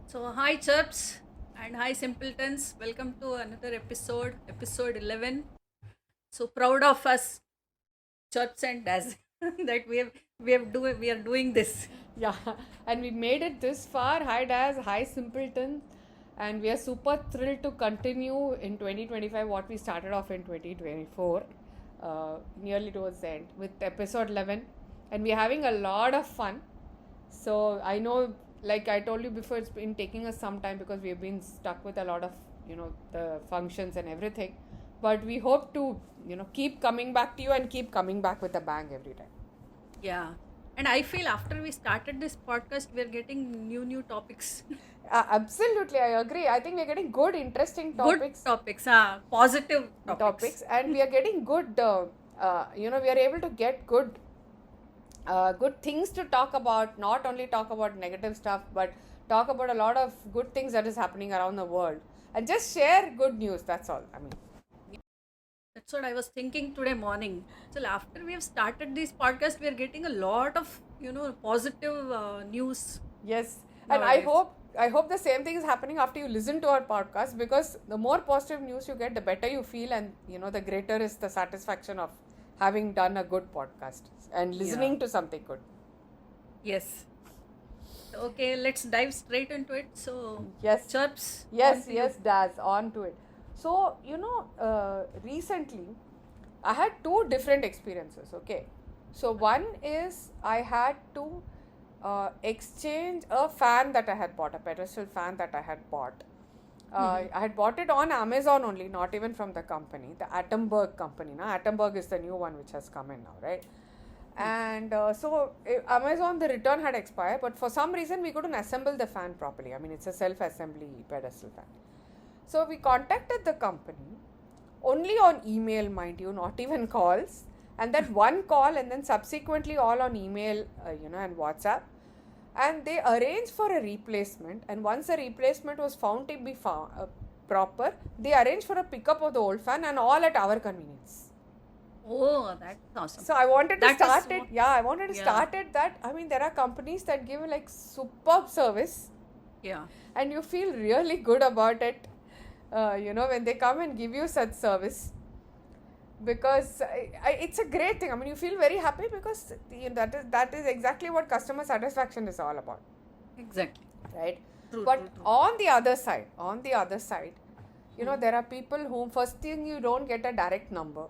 So, hi, chirps and hi, simpletons. Welcome to another episode 11. So proud of us, chirps and Daz, that we are doing this. Yeah, and we made it this far. Hi, Daz. Hi, Simpleton. And we are super thrilled to continue in 2025 what we started off in 2024, nearly towards the end, with episode 11. And we're having a lot of fun. So I know, like I told you before, it's been taking us some time because we've been stuck with a lot of, the functions and everything. But we hope to, keep coming back to you and keep coming back with a bang every time. Yeah. And I feel after we started this podcast, we are getting new topics. Absolutely, I agree. I think we're getting good, interesting Good topics. topics, positive topics. And we are getting good. We are able to get good things to talk about. Not only talk about negative stuff, but talk about a lot of good things that is happening around the world, and just share good news. That's all. I mean, That's what I was thinking today morning. So after we have started this podcast, we are getting a lot of positive news. yes, and I Nowadays. hope the same thing is happening after you listen to our podcast, because the more positive news you get, the better you feel, and the greater is the satisfaction of having done a good podcast and listening to something good. Yes. Okay, let's dive straight into it. So, Yes. chirps. Yes, on to you. yes, Daz, on to it. So, recently I had two different experiences, okay? So, one is I had to exchange a fan that I had bought, a pedestal fan that I had bought. I had bought it on Amazon only, not even from the company, the Atomberg company. Now, Atomberg is the new one which has come in now, right? And Amazon, the return had expired, but for some reason we couldn't assemble the fan properly. I mean, it's a self-assembly pedestal fan. So we contacted the company only on email, mind you, not even calls, and then one call, and then subsequently all on email, and WhatsApp. And they arranged for a replacement, and once the replacement was found to be proper, they arranged for a pickup of the old fan, and all at our convenience. Oh, that's awesome. So I wanted to That is start it. what- Yeah, I wanted to Yeah. start it that, I mean, there are companies that give like superb service, Yeah. and you feel really good about it, when they come and give you such service, because it's a great thing. I mean, you feel very happy because that is exactly what customer satisfaction is all about, Exactly. right? True. But True. True. on the other side, there are people whom first thing you don't get a direct number.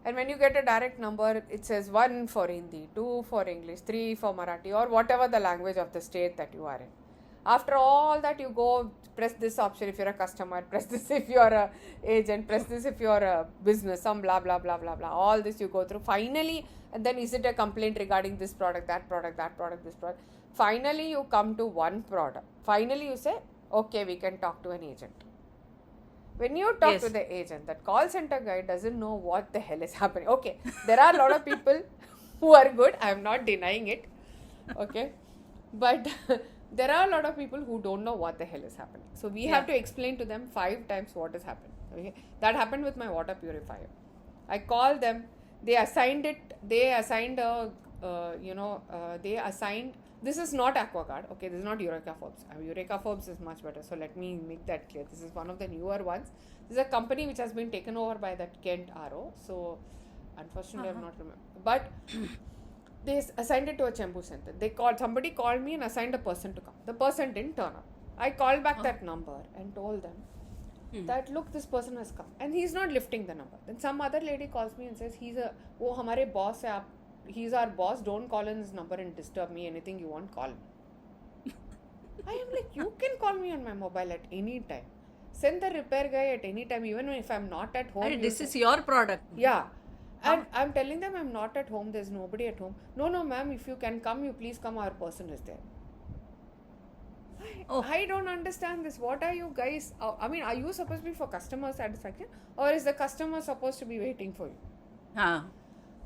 And when you get a direct number, it says 1 for Hindi, 2 for English, 3 for Marathi, or whatever the language of the state that you are in. After all that, you go press this option if you're a customer, press this if you're a agent, press this if you're a business, some blah blah blah blah blah. All this you go through. Finally, and then is it a complaint regarding this product, that product, this product? Finally, you come to one product. Finally, you say, okay, we can talk to an agent. When you talk Yes. to the agent, that call center guy doesn't know what the hell is happening. Okay, there are a lot of people who are good. I am not denying it. Okay, but there are a lot of people who don't know what the hell is happening. So we have to explain to them 5 times what is happening. Okay, that happened with my water purifier. I called them. They assigned it. They assigned a. They assigned. This is not AquaGuard. Okay, this is not Eureka Forbes. Eureka Forbes is much better. So let me make that clear. This is one of the newer ones. This is a company which has been taken over by that Kent RO. So unfortunately, I'm not remember. But they assigned it to a Chembur center. Somebody called me and assigned a person to come. The person didn't turn up. I called back that number and told them that look, this person has come, and he's not lifting the number. Then some other lady calls me and says, हमारे boss है, he's our boss, don't call in his number and disturb me, anything you want, call me. I am like, you can call me on my mobile at any time, send the repair guy at any time, even if I'm not at home. This is your product. Yeah. And I'm telling them I'm not at home, there's nobody at home. No, ma'am, if you can come, you please come, our person is there. I don't understand this. What are you guys? I mean, are you supposed to be for customer satisfaction, or is the customer supposed to be waiting for you?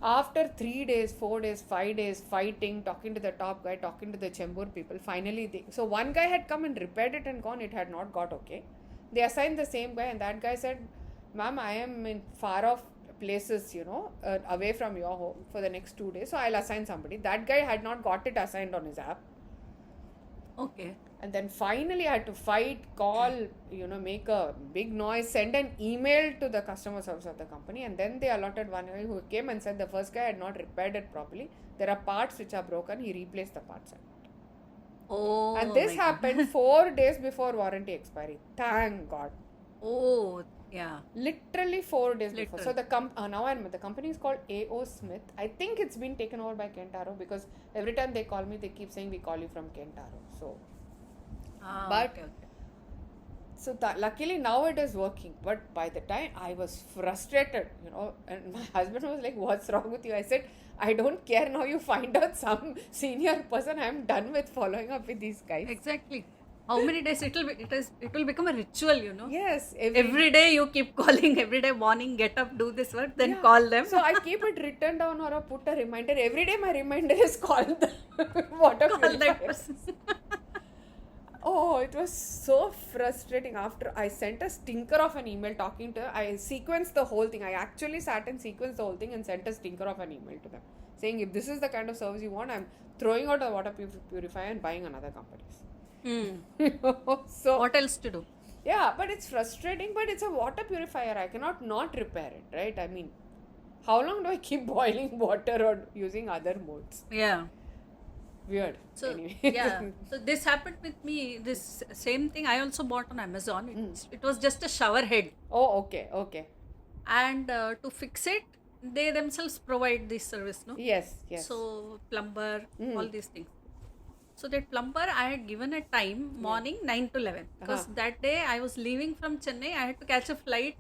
After 3 days, 4 days, 5 days, fighting, talking to the top guy, talking to the Chembur people, finally so one guy had come and repaired it and gone, it had not got okay. They assigned the same guy, and that guy said, ma'am, I am in far off places, away from your home for the next 2 days, so I'll assign somebody. That guy had not got it assigned on his app. Okay. And then finally I had to fight, call, make a big noise, send an email to the customer service of the company, and then they allotted one guy who came and said the first guy had not repaired it properly. There are parts which are broken, he replaced the parts. Oh. And this my God. happened 4 days before warranty expiry. Thank God. Oh, yeah. Literally 4 days before. So Literal. the company is called AO Smith. I think it's been taken over by Kentaro because every time they call me, they keep saying we call you from Kentaro. So, but Okay. so luckily now it is working. But by the time I was frustrated, and my husband was like, "What's wrong with you?" I said, "I don't care now. You find out some senior person. I'm done with following up with these guys." Exactly. How many days it will become a ritual, Yes, Every day you keep calling, every day morning, get up, do this work, then Yeah. call them. So I keep it written down or I put a reminder. Every day my reminder is call the water Call that purifier. person. Oh, it was so frustrating. After I sent a stinker of an email talking to her, I sequenced the whole thing. I actually sat and sequenced the whole thing and sent a stinker of an email to them saying, if this is the kind of service you want, I'm throwing out the water purifier and buying another company's. So What else to do? yeah, but it's frustrating, but it's a water purifier. I cannot not repair it, right? I mean, how long do I keep boiling water or using other modes? Yeah. Weird. So Anyway. yeah, so this happened with me. This same thing I also bought on Amazon. It was just a shower head, Oh, okay. and to fix it, they themselves provide this service, no? Yes. So plumber, all these things. So that plumber, I had given a time morning 9 to 11 because that day I was leaving from Chennai. I had to catch a flight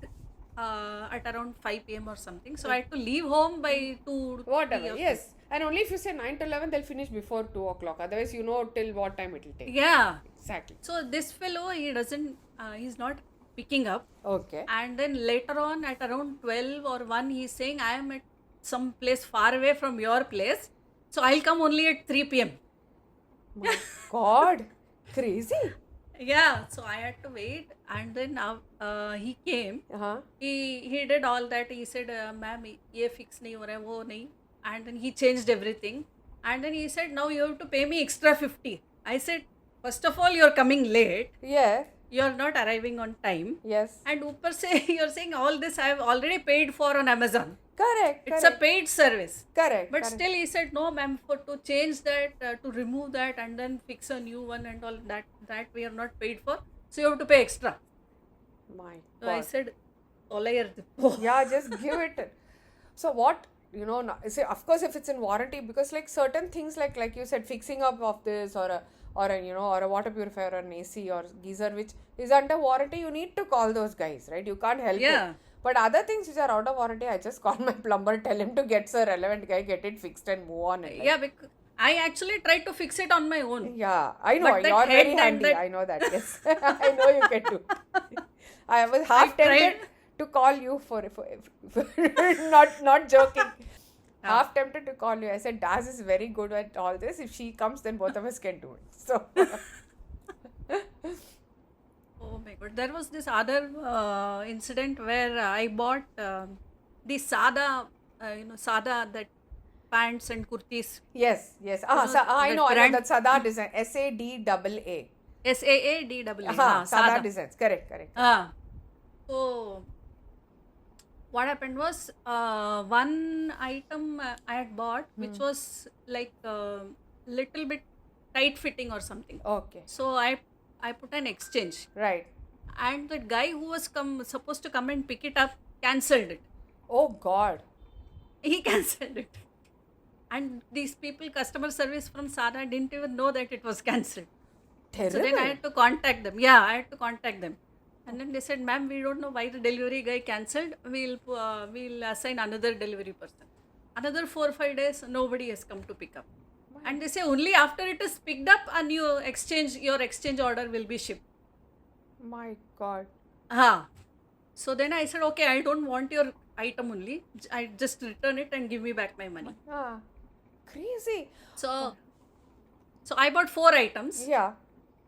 at around 5 p.m. or something. So I had to leave home by 2. Whatever, 3 or yes. And only if you say 9 to 11, they'll finish before 2 o'clock. Otherwise, you know till what time it will take. Yeah. Exactly. So this fellow, he's not picking up. Okay. And then later on at around 12 or 1, he's saying, I am at some place far away from your place. So I'll come only at 3 p.m. My God. Crazy. Yeah, so I had to wait, and then now he came. Uh-huh. He did all that. He said, "Ma'am, ये fix नहीं हो रहा है, वो नहीं." And then he changed everything. And then he said, "Now you have to pay me extra 50." I said, "First of all, you're coming late. Yeah. You're not arriving on time. Yes. And ऊपर से you're saying all this I have already paid for on Amazon. Correct. It's a paid service." Correct. But still he said, "No, ma'am, to change that, to remove that and then fix a new one and all that we are not paid for. So you have to pay extra." My So I God. said, "Olayar." Yeah, just give it. So what, say, of course, if it's in warranty, because like certain things like you said, fixing up of this or a water purifier or an AC or geyser which is under warranty, you need to call those guys, right? You can't help Yeah. it. But other things which are out of warranty, I just call my plumber, tell him to get a relevant guy, get it fixed and move on. And Yeah, because I actually tried to fix it on my own. Yeah, I know. But that You're head very and handy. that- I know that. Yes. I know you can do. I was half tried. tempted to call you for not joking. Half tempted to call you. I said, Daz is very good at all this. If she comes, then both of us can do it. So, Oh my God. There was this other incident where I bought the Sada, Sada, that pants and kurtis. yes. know, I know. brand- That's Sada Design. SADAA. SAADW. Sada Designs. Correct. So what happened was one item I had bought which was like little bit tight fitting or something. Okay. So I put an exchange, Right. and the guy who was supposed to come and pick it up cancelled it. Oh, God. He cancelled it. And these people, customer service from Sada, didn't even know that it was cancelled. Terrible. So then I had to contact them. Yeah, I had to contact them. And then they said, "Ma'am, we don't know why the delivery guy cancelled. We'll assign another delivery person." Another 4 or 5 days, nobody has come to pick up. And they say only after it is picked up, your exchange order will be shipped. My God. So then I said, "Okay, I don't want your item only. I just return it and give me back my money." Crazy. So I bought 4 items. Yeah.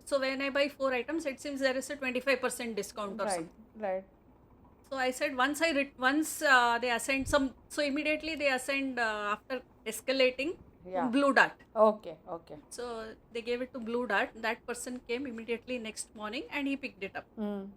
So when I buy 4 items, it seems there is a 25% discount or something. Right. So I said once they assigned some. So immediately they assigned after escalating. Yeah. Blue Dart. Okay. Okay. So they gave it to Blue Dart. That person came immediately next morning and he picked it up. Mm.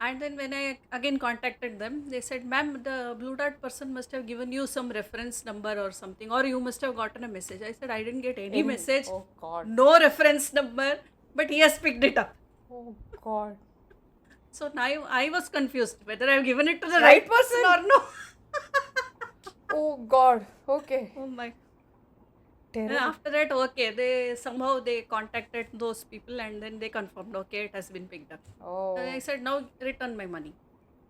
And then when I again contacted them, they said, ma'am, the Blue Dart person must have given you some reference number or something, or you must have gotten a message. I said, I didn't get any message, Oh God. no reference number, but he has picked it up. Oh God. So now I was confused whether I've given it to the Right right person or no. Oh God. Okay. Oh my. And Terrible. after that, okay, they contacted those people and then they confirmed, okay, it has been picked up. Oh. And I said, now return my money.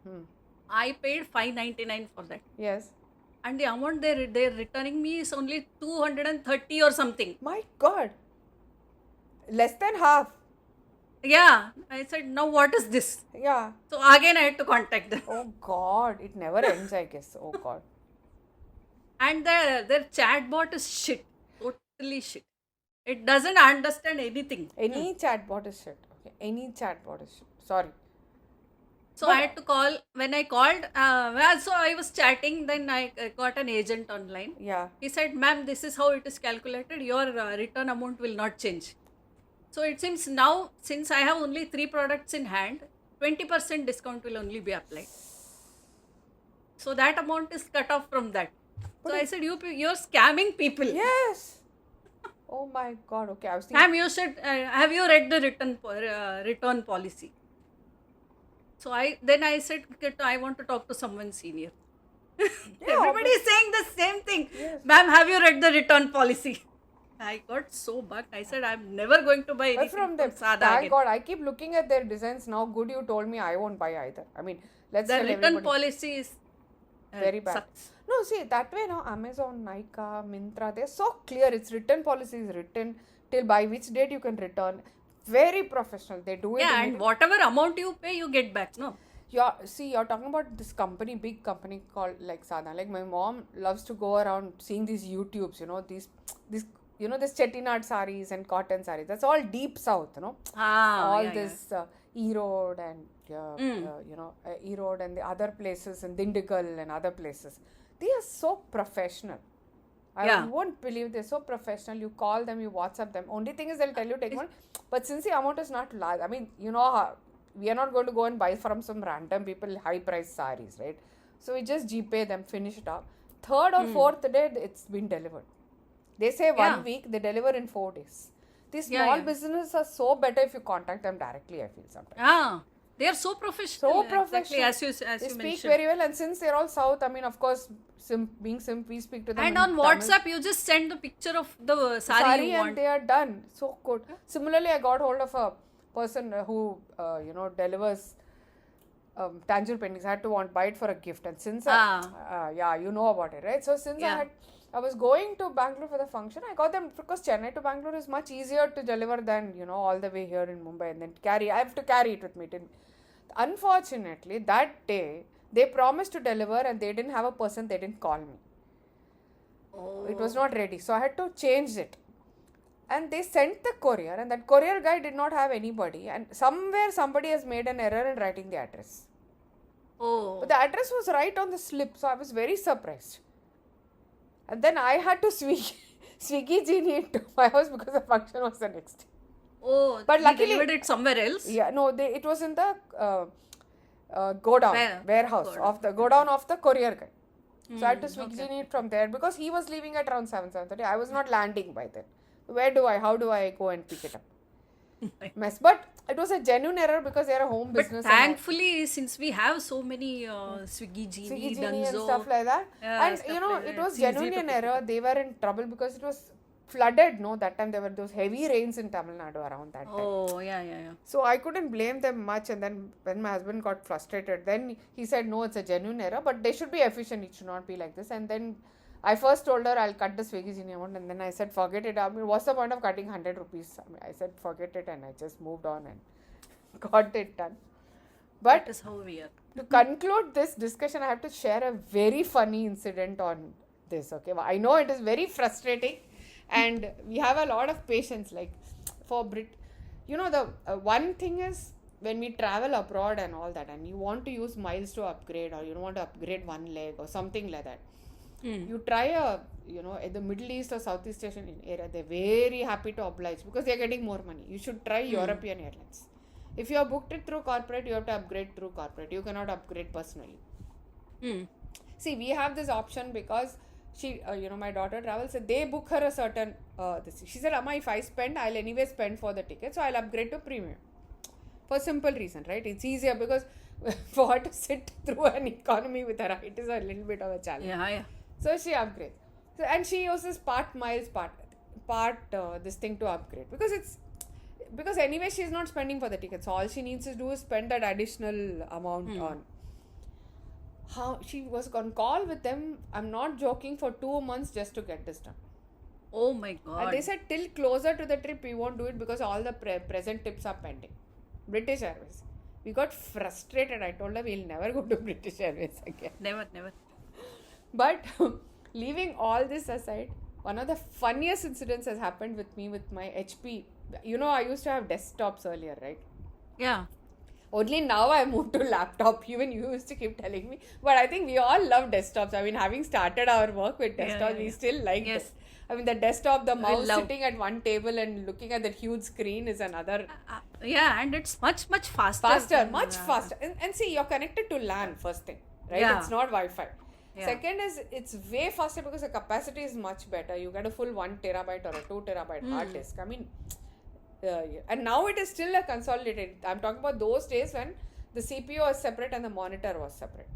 Hmm. I paid $5.99 for that. Yes. And the amount they're returning me is only 230 or something. My God. Less than half. Yeah. I said, now what is this? Yeah. So again I had to contact them. Oh God. It never ends, I guess. Oh God. And their chatbot is shit. Totally shit. It doesn't understand anything. Any chatbot is shit. Okay. Any chatbot is shit. Sorry. So I had to call. When I called, so I was chatting. Then I got an agent online. Yeah. He said, ma'am, this is how it is calculated. Your return amount will not change. So it seems now, since I have only 3 products in hand, 20% discount will only be applied. So that amount is cut off from that. So I said, you're scamming people. Yes. Oh my God. Okay. I was thinking. Ma'am, you should, have you read the return policy? So I said, okay, I want to talk to someone senior. Everybody is saying the same thing. Yes. Ma'am, have you read the return policy? I got so bugged. I said, I'm never going to buy anything But from them, Sada thank again. God, I keep looking at their designs now. Good, you told me I won't buy either. I mean, let's The tell return everybody. policy is Very bad. sucks. No, see, that way now, Amazon, Nykaa, Myntra, they're so clear. It's written policy is written till by which date you can return. Very professional. They do it. Yeah, and immediately. whatever amount you pay, you get back. No. You're talking about this company, big company called like Sada. Like my mom loves to go around seeing these YouTubes, these Chettinad saris and cotton saris. That's all deep south, all Yeah, this Erode and Erode and the other places and Dindigul and other places. They are so professional. I won't believe they're so professional. You call them, you WhatsApp them. Only thing is they'll tell you take one. But since the amount is not large, I mean, we are not going to go and buy from some random people high price saris, right? So we just GPay them, finish it up. Third or fourth day, it's been delivered. They say 1 week, they deliver in 4 days. These small businesses are so better if you contact them directly, I feel sometimes. They are so professional. So professional. Exactly, as you They speak mentioned. very well, and since they're all south, I mean, of course, being simp, we speak to them And in on Tamil. WhatsApp, you just send the picture of the sari you and want. they are done. So good. Similarly, I got hold of a person who delivers tangible paintings. I had to buy it for a gift, and since you know about it, right? So since I was going to Bangalore for the function, I got them because Chennai to Bangalore is much easier to deliver than all the way here in Mumbai, and then carry. I have to carry it with me. Unfortunately, that day they promised to deliver and they didn't have a person. They didn't call me. Oh. It was not ready, so I had to change it. And they sent the courier, and that courier guy did not have anybody. And somewhere somebody has made an error in writing the address. Oh. But the address was right on the slip, so I was very surprised. And then I had to Swiggy Genie into my house because the function was the next day. Oh, But he luckily- delivered it somewhere else. Yeah, no, it was in the warehouse of the courier guy. So I had to Swiggy Genie it from there because he was leaving at around 7:30. I was not landing by then. How do I go and pick it up? Mess. But it was a genuine error because they're a home But business. thankfully, since we have so many Swiggy Genie, Swiggy Genie and Dunzo, stuff like that. And stuff like it that. was It's easy genuinely to an pick it error. They were in trouble because it was flooded. No, that time there were those heavy rains in Tamil Nadu around that time. Oh, yeah. So I couldn't blame them much. And then when my husband got frustrated, then he said, no, it's a genuine error, but they should be efficient. It should not be like this. And then I first told her I'll cut the Swiggy Genie amount, and then I said, forget it. I mean, what's the point of cutting 100 rupees? I said, forget it, and I just moved on and got it done. But that is how we are. to conclude this discussion, I have to share a very funny incident on this. Okay, I know it is very frustrating, and we have a lot of patience. Like for the one thing is when we travel abroad and all that, and you want to use miles to upgrade, or you want to upgrade one leg or something like that. You try in the Middle East or Southeast Asian area, they're very happy to oblige because they're getting more money. You should try European airlines. If you have booked it through corporate, you have to upgrade through corporate. You cannot upgrade personally. See, we have this option because she, my daughter travels, so they book her a certain, she said, Amma, if I spend, I'll anyway spend for the ticket, so I'll upgrade to premium. For simple reason, right? It's easier because for her to sit through an economy with her height is a little bit of a challenge. Yeah. So she upgrades. So, and she uses part this thing to upgrade because anyway she's not spending for the tickets. So all she needs to do is spend that additional amount on. How she was on call with them, I'm not joking, for 2 months just to get this done. Oh my God. And they said till closer to the trip we won't do it because all the present tips are pending. British Airways. We got frustrated. I told her we'll never go to British Airways again. Never. But leaving all this aside, one of the funniest incidents has happened with me with my HP. I used to have desktops earlier, right? Yeah. Only now I moved to laptop. Even you used to keep telling me. But I think we all love desktops. I mean, having started our work with desktops, we still like it. I mean, the desktop, the mouse sitting at one table and looking at that huge screen is another. And it's much faster. Much faster. And see, you're connected to LAN, first thing, right? Yeah. It's not Wi-Fi. Yeah. Second is, it's way faster because the capacity is much better. You get a full 1 terabyte or a 2 terabyte hard disk. I mean, and now it is still a consolidated. I'm talking about those days when the CPU was separate and the monitor was separate.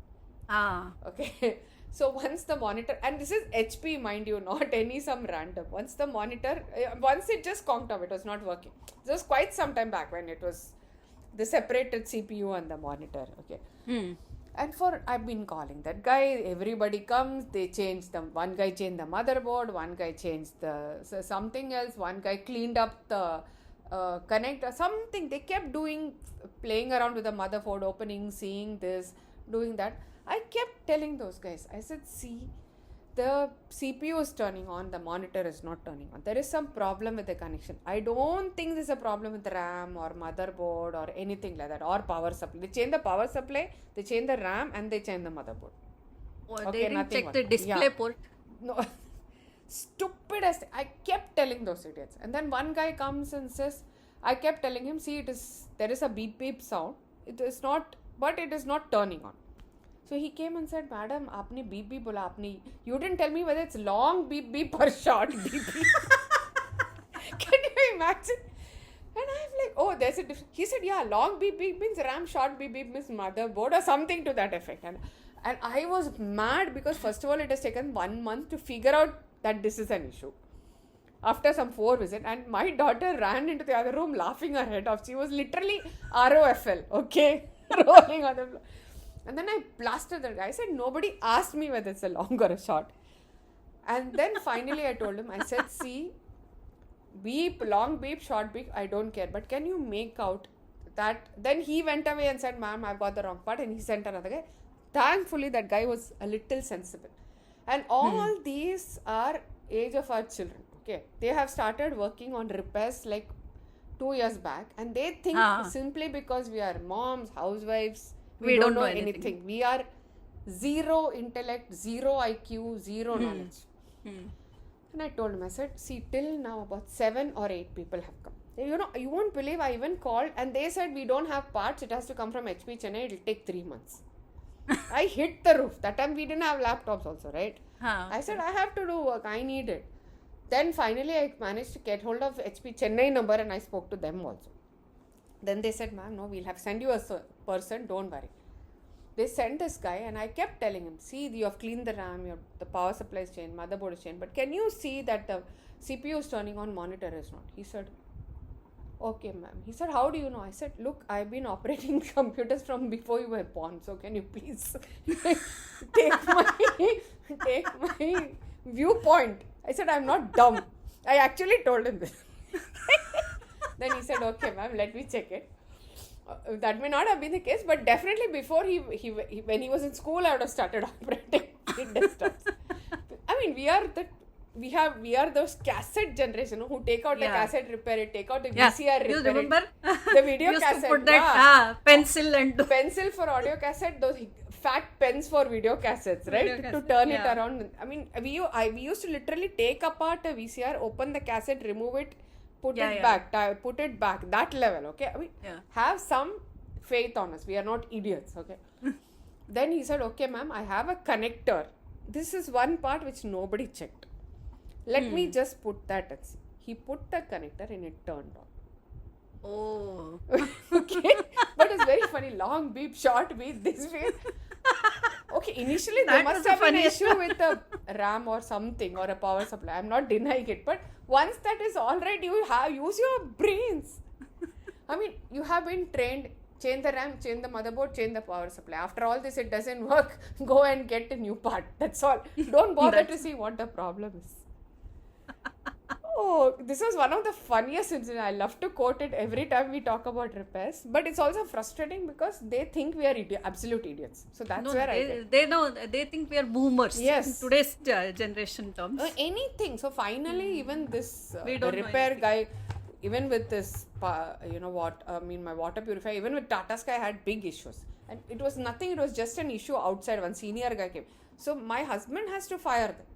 Okay. So once the monitor, and this is HP, mind you, not any some random. Once the monitor, once it just conked up, it was not working. This was quite some time back when it was the separated CPU and the monitor. Okay. And I've been calling that guy, everybody comes, they change one guy changed the motherboard, one guy changed something else, one guy cleaned up the connector, something. They kept playing around with the motherboard, opening, seeing this, doing that. I kept telling those guys, I said, see, the CPU is turning on, the monitor is not turning on. There is some problem with the connection. I don't think there's a problem with the RAM or motherboard or anything like that, or power supply. They change the power supply, they change the RAM, and they change the motherboard. They didn't check the display port. No, stupid as I kept telling those idiots. And then one guy comes and says, I kept telling him, see, there is a beep beep sound. It is not turning on. So he came and said, Madam, aapne beep beep bola, you didn't tell me whether it's long beep beep or short beep beep. Can you imagine? And I'm like, oh, there's a difference. He said, yeah, long beep beep means RAM, short beep beep means motherboard or something to that effect. And I was mad because first of all, it has taken 1 month to figure out that this is an issue. After some 4 visits, and my daughter ran into the other room laughing her head off. She was literally ROFL, okay, rolling on the floor. And then I blasted the guy. I said, nobody asked me whether it's a long or a short. And then finally I told him, I said, see, beep, long beep, short beep, I don't care. But can you make out that? Then he went away and said, ma'am, I've got the wrong part. And he sent another guy. Thankfully, that guy was a little sensible. And all these are age of our children. Okay. They have started working on repairs like 2 years back. And they think simply because we are moms, housewives, we don't know anything. We are zero intellect, zero IQ, zero knowledge. And I told him, I said, see, till now about 7 or 8 people have come. You won't believe, I even called and they said, we don't have parts. It has to come from HP Chennai. It'll take 3 months. I hit the roof. That time we didn't have laptops also, right? I said, I have to do work. I need it. Then finally I managed to get hold of HP Chennai number and I spoke to them also. Then they said, ma'am, no, we'll have send you a person, don't worry. They sent this guy and I kept telling him, see, you have cleaned the RAM, the power supply is changed, motherboard is changed, but can you see that the CPU is turning on, monitor is not? He said, okay, ma'am. He said, how do you know? I said, look, I've been operating computers from before you were born, so can you please take my viewpoint? I said, I'm not dumb. I actually told him this. Then he said, okay, ma'am, let me check it. That may not have been the case, but definitely before when he was in school, I would have started operating desktops. I mean, we are those cassette generation who take out the cassette, repair it, take out the VCR, repair you remember? The video used cassette. To put that pencil for audio cassette, those fat pens for video cassettes, right? Video To cassette, turn it yeah. around. I mean, we used to literally take apart a VCR, open the cassette, remove it, put Yeah, it yeah. back, put it back. That level, okay? I mean, Yeah. have some faith on us. We are not idiots, okay? Then he said, okay, ma'am, I have a connector. This is one part which nobody checked. Let me just put that and see. He put the connector and it turned on. Oh. Okay, but it's very funny. Long beep, short beep, this beep. Okay, initially there That must was the have been an funniest issue with the RAM or something or a power supply. I'm not denying it, but once that is all right, you have use your brains. I mean, you have been trained. Change the RAM, change the motherboard, change the power supply. After all this, it doesn't work. Go and get a new part. That's all. Don't bother to see what the problem is. Oh, this was one of the funniest incidents. I love to quote it every time we talk about repairs. But it's also frustrating because they think we are absolute idiots. So that's No, where I get. they know, they think we are boomers. Yes. In today's generation terms. Anything. So finally, even this We don't know repair anything. guy, even with this, my water purifier, even with Tata Sky had big issues. And it was nothing, it was just an issue outside. One senior guy came. So my husband has to fire them.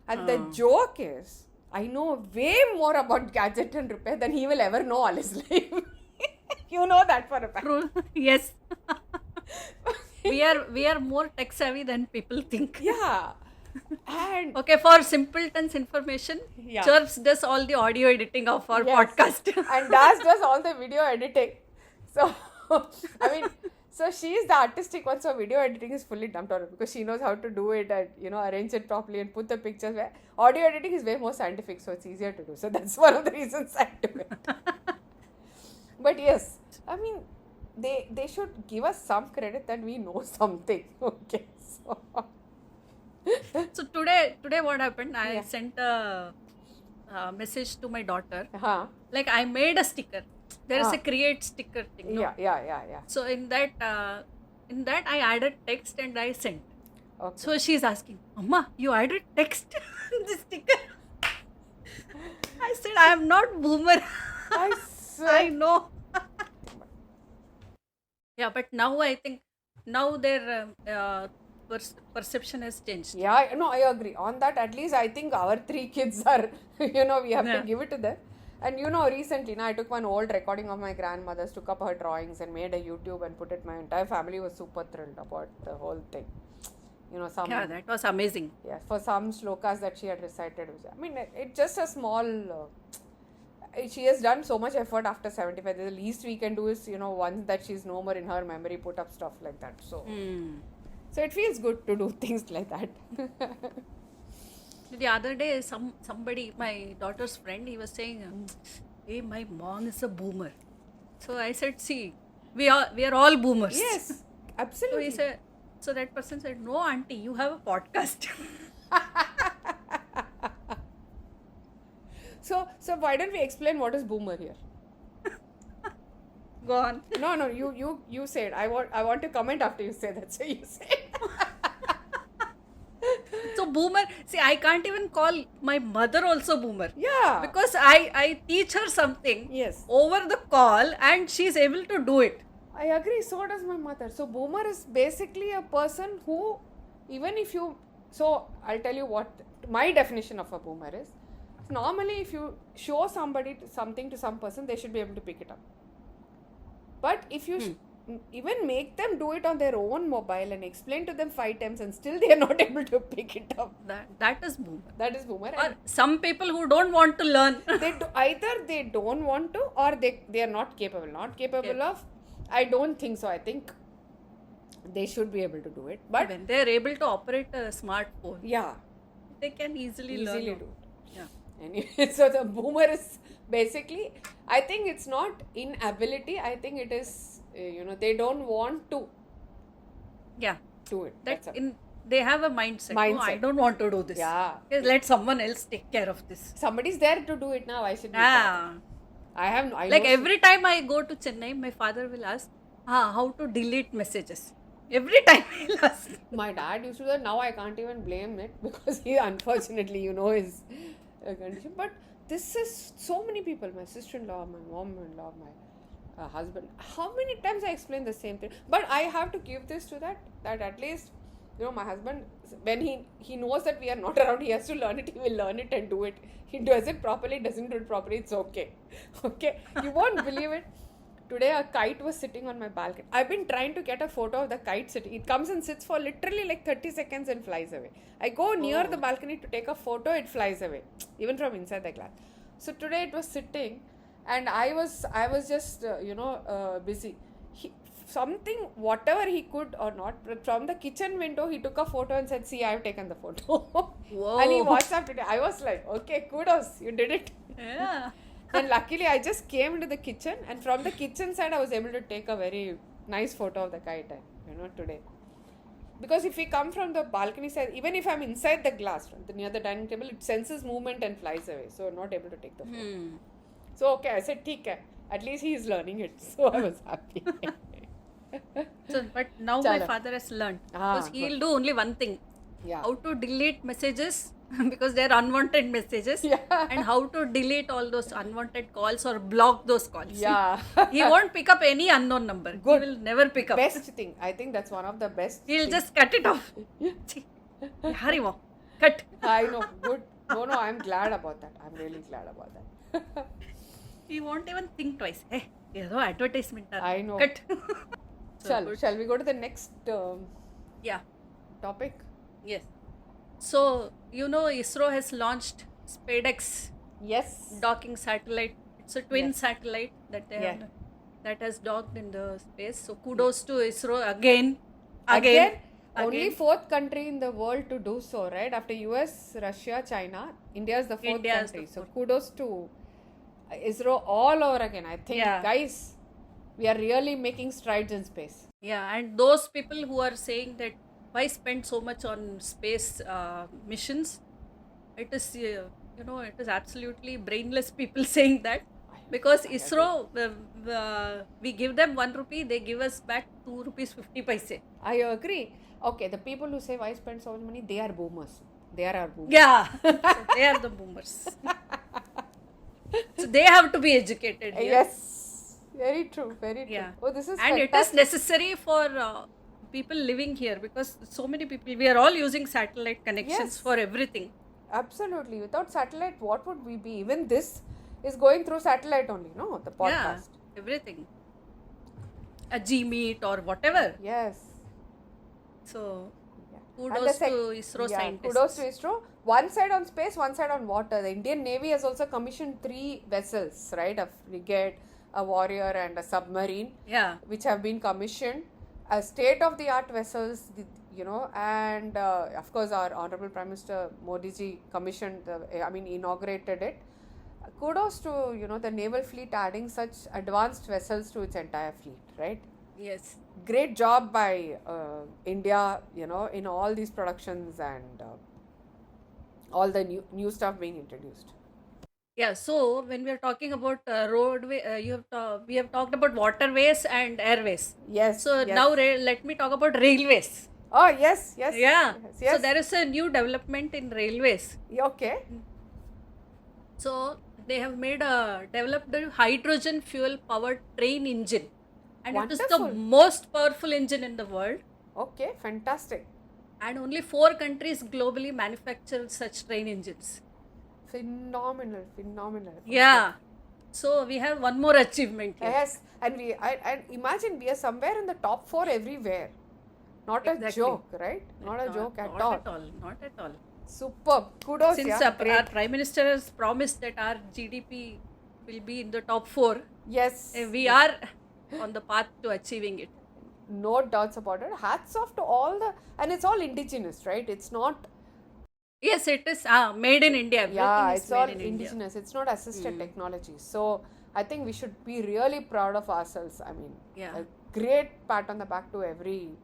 And the joke is, I know way more about gadget and repair than he will ever know all his life. You know that for a fact. True. Yes. we are more tech savvy than people think. Yeah. And Okay, for simpletons information, Yeah. Chirps does all the audio editing of our Yes. podcast. And Das does all the video editing. So, I mean, so she is the artistic one. So video editing is fully dumped on her because she knows how to do it and, arrange it properly and put the pictures where. Audio editing is way more scientific, so it's easier to do. So that's one of the reasons I do it. But yes, I mean, they should give us some credit that we know something. Okay, so. So today what happened? I Yeah. sent a message to my daughter. Huh? Like I made a sticker. There is Ah. a create sticker thing. no? Yeah. So in that I added text and I sent. Okay. So she's asking, Amma, you added text in the sticker. I said, I am not boomer. I I swear. know. Yeah, but now I think their perception has changed. Yeah, no, I agree. On that, at least I think our 3 kids are, we have Yeah. to give it to them. And recently, I took one old recording of my grandmother's, took up her drawings and made a YouTube and put it. My entire family was super thrilled about the whole thing. Some, Yeah, that was amazing. yeah, for some shlokas that she had recited. I mean, it's just a small, she has done so much effort after 75. The least we can do is, once that she's no more in her memory, put up stuff like that. So, so it feels good to do things like that. The other day, somebody, my daughter's friend, he was saying, "Hey, my mom is a boomer." So I said, "See, we are all boomers." Yes, So absolutely. he said, so that person said, "No, auntie, you have a podcast." So why don't we explain what is boomer here? Go on. No, you say it. I want to comment after you say that. So you say it. So boomer, see, I can't even call my mother also boomer. Yeah. Because I teach her something Yes. over the call and she's able to do it. I agree. So does my mother. So boomer is basically a person who, even if you, so I'll tell you what my definition of a boomer is. Normally, if you show somebody something to some person, they should be able to pick it up. But if you even make them do it on their own mobile and explain to them 5 times and still they are not able to pick it up, That is boomer. that is boomer. Or some people who don't want to learn. Either they don't want to or they are not capable. Not capable of, I don't think so. I think they should be able to do it. But When they are able to operate a smartphone, yeah, they can easily learn. do it. Yeah. Anyway, so the boomer is basically, I think it's not inability. I think it is, they don't want to Yeah. do it. That's all. They have a mindset. No, I Mindset. don't want to do this. Yeah. Okay, let someone else take care of this. Somebody's there to do it now. I should be. Ah. I Like know every time I go to Chennai, my father will ask, how to delete messages. Every time he'll ask. my dad used to do that. Now I can't even blame it because he unfortunately, is condition. But this is so many people. My sister-in-law, my mom-in-law, my husband. How many times I explain the same thing? But I have to give this to that at least, my husband, when he knows that we are not around, he has to learn it. He will learn it and do it. He does it properly, doesn't do it properly. It's okay. Okay, you won't believe it. Today a kite was sitting on my balcony. I've been trying to get a photo of the kite sitting. It comes and sits for literally like 30 seconds and flies away. I go near the balcony to take a photo, it flies away, even from inside the glass. So today it was sitting, and I was just busy. Whatever he could or not, from the kitchen window he took a photo and said, "See, I've taken the photo." Whoa. And he WhatsApped it. I was like, "Okay, kudos, you did it." Yeah. Then luckily I just came into the kitchen, and from the kitchen side I was able to take a very nice photo of the kite, today. Because if we come from the balcony side, even if I'm inside the glass, near the dining table, it senses movement and flies away. So not able to take the photo. So okay, I said, "Theek hai." At least he is learning it. So I was happy. So, but now my father has learned. Because he'll do only one thing. Yeah. How to delete messages because they're unwanted messages. Yeah. And how to delete all those unwanted calls or block those calls. Yeah. He won't pick up any unknown number. Good. He will never pick up. Best thing. I think that's one of the best. He'll just cut it off. Hurry, wo. Cut. I know. Good. No, I'm glad about that. I'm really glad about that. He won't even think twice. Hey, yedo advertisement. I know. Cut. Shall we go to the next Yeah. topic? Yes. So, ISRO has launched SpaceX Yes. docking satellite. It's a twin Yes. satellite that they Yeah. have, that has docked in the space. So, kudos to ISRO again. Only fourth country in the world to do so, right? After US, Russia, China, India is the fourth India is country. the So fourth. kudos to ISRO all over again. I think, Yeah. guys, we are really making strides in space. Yeah, and those people who are saying that why spend so much on space missions, it is it is absolutely brainless people saying that, because ISRO we give them 1 rupee, they give us back 2 rupees 50 paise. I agree. Okay, the people who say why spend so much money, they are boomers. They are our boomers. Yeah, so they are the boomers. So they have to be educated here. Yes, very true, very true. Yeah. Oh, this is And it is necessary for people living here, because so many people, we are all using satellite connections Yes. for everything. Absolutely. Without satellite, what would we be? Even this is going through satellite only, no? The podcast. Yeah, everything. A Gmeet or whatever. Yes. So, Yeah. kudos to ISRO scientists. Kudos to ISRO. One side on space, one side on water. The Indian Navy has also commissioned 3 vessels, right? A frigate, a warrior, and a submarine, Yeah. which have been commissioned as state-of-the-art vessels, and of course our Honorable Prime Minister Modi ji commissioned, inaugurated it. Kudos to, the naval fleet adding such advanced vessels to its entire fleet, right? Yes. Great job by India, in all these productions and all the new stuff being introduced. Yeah, so when we are talking about roadway, we have talked about waterways and airways. Yes. So yes. now let me talk about railways. Oh, yes. Yeah. Yes. So there is a new development in railways. Okay. So they have developed a hydrogen fuel powered train engine, and it is the Wonderful. most powerful engine in the world. Okay. Fantastic. And only 4 countries globally manufacture such train engines. Phenomenal. Yeah. So we have one more achievement here. Yes, and and imagine we are somewhere in the top 4 everywhere. Not Exactly. a joke, right? Not a joke at all. Not at all. Superb. Kudos. Since yeah. our Great. Prime Minister has promised that our GDP will be in the top 4, Yes. we are on the path to achieving it. No doubts about it. Hats off to all and it's all indigenous, right? It's not. Yes, it is made in India. Everything Yeah, is it's made all in India. indigenous. It's not assisted technology. So I think we should be really proud of ourselves. I mean, Yeah. a great pat on the back to every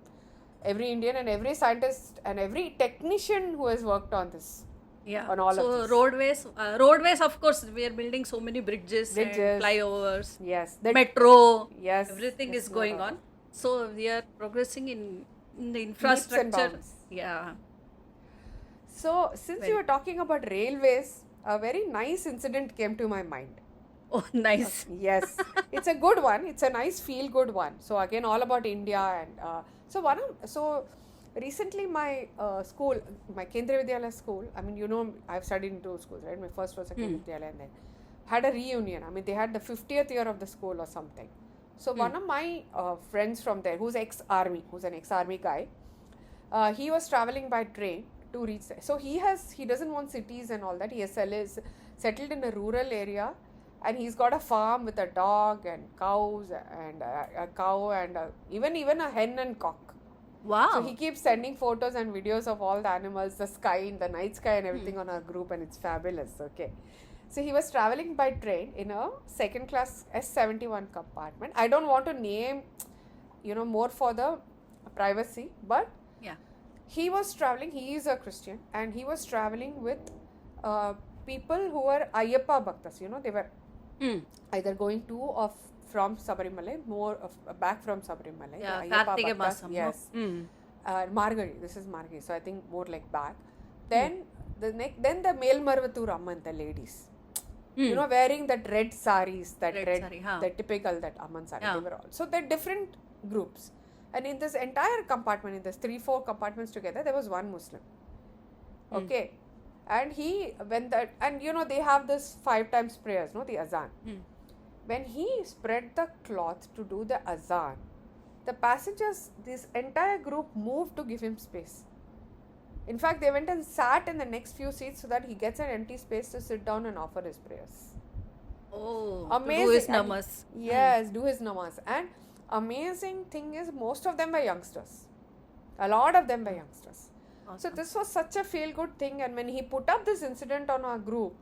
Indian and every scientist and every technician who has worked on this. Yeah. On all so of this. roadways, of course, we are building so many bridges. And Bridges. flyovers, Yes. metro. Yes. Everything yes, is going no. on. So we are progressing in the Leaps and infrastructure. bounds. Yeah. So, since you were talking about railways, a very nice incident came to my mind. Oh, nice. Yes, it's a good one. It's a nice feel-good one. So again, all about India and so recently my school, my Kendriya Vidyalaya school. I mean, I've studied in two schools, right? My first was a Kendriya Vidyalaya, and then had a reunion. I mean, they had the 50th year of the school or something. So one of my friends from there, who's an ex-army guy, he was traveling by train to reach there. So he doesn't want cities and all that. He is settled in a rural area. And he's got a farm with a dog and cows and a cow and even a hen and cock. Wow. So he keeps sending photos and videos of all the animals, the sky, the night sky and everything on our group, and it's fabulous. Okay. So he was traveling by train in a second class S71 compartment. I don't want to name, more for the privacy, but Yeah. he was traveling, he is a Christian, and he was traveling with people who were Ayyappa Bhaktas, they were either going to or from Sabarimala, back from Sabarimala. Yeah, the Ayyappa Karthike Bhaktas, Masam. yes. Mm. Margari, this is Margari, so I think more like back. Then then the Melmarvattur Amman, the ladies, wearing that red saris, that Red red, sari, huh. the typical that Amman sari, Yeah. they were all. So they're different groups. And in this entire compartment, in this 3-4 compartments together, there was one Muslim. Okay. And they have this 5 times prayers, the azan. When he spread the cloth to do the azan, the passengers, this entire group moved to give him space. In fact, they went and sat in the next few seats so that he gets an empty space to sit down and offer his prayers. Oh, Amazing. to do his And- namas. Yes, do his namaz. And amazing thing is, most of them were youngsters. A lot of them were youngsters. So Awesome. this was such a feel-good thing, and when he put up this incident on our group,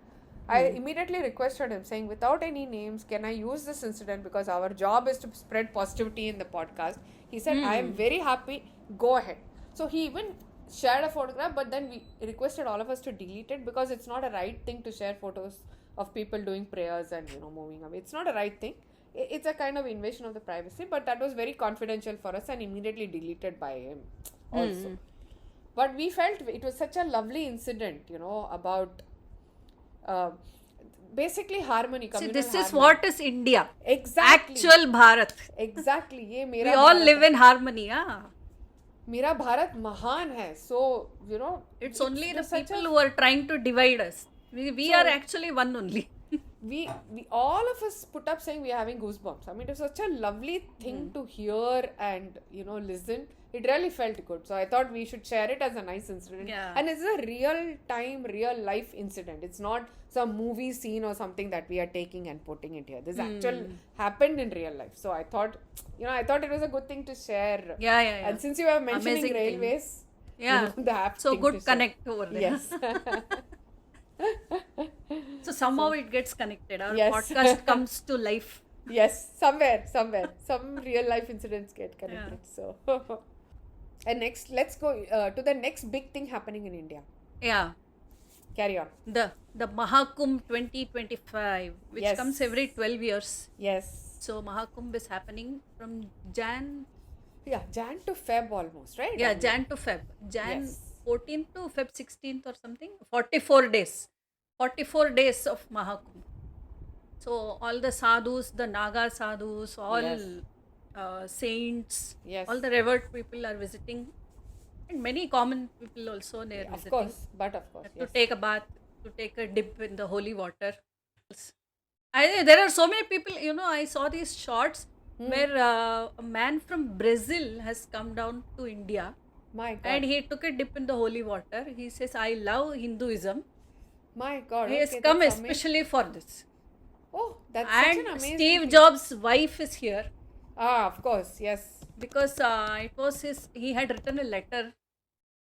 I immediately requested him, saying, without any names, can I use this incident, because our job is to spread positivity in the podcast. He said, I am very happy, go ahead. So he even shared a photograph, but then we requested all of us to delete it, because it's not a right thing to share photos of people doing prayers and moving away. It's not a right thing. It's a kind of invasion of the privacy, but that was very confidential for us and immediately deleted by him also. But we felt it was such a lovely incident, about basically harmony. See, Communal this is harmony. what is India. Exactly. Actual Bharat. Exactly. ये We मेरा all Bharat live है. in harmony. Yeah. मेरा भारत महान है. So, It's only the such people who are trying to divide us. We are actually one only. we all of us put up saying we are having goosebumps. I mean, it was such a lovely thing to hear and listen. It really felt good. So I thought we should share it as a nice incident. Yeah. And it's a real time, real life incident. It's not some movie scene or something that we are taking and putting it here. This actual happened in real life. So I thought, it was a good thing to share. Yeah. And since you were mentioning Amazing thing. railways, Yeah. the app So thing good to share. connect over there. Yes. So somehow it gets connected. Our Yes. podcast comes to life. Yes, somewhere. Some real life incidents get connected. So, and next, let's go to the next big thing happening in India. Yeah. Carry on. The Mahakumbh 2025, which Yes. comes every 12 years. Yes. So Mahakumbh is happening from Jan Yeah, Jan to Feb almost, right? Yeah, I mean, Jan to Feb. Jan Yes. 14th to Feb 16th or something. 44 days. 44 days of Mahakumbh. So all the sadhus, the Naga sadhus, all Yes. saints, Yes. all the revered people are visiting. And many common people also they are Of visiting. course, To yes. take a bath, to take a dip in the holy water. There are so many people, I saw these shots where a man from Brazil has come down to India My God. and he took a dip in the holy water. He says, I love Hinduism. My God. He has okay, come that's amazing. especially for this. Oh, that's such And an amazing Steve thing. Jobs' wife is here Of course, yes. because it was he had written a letter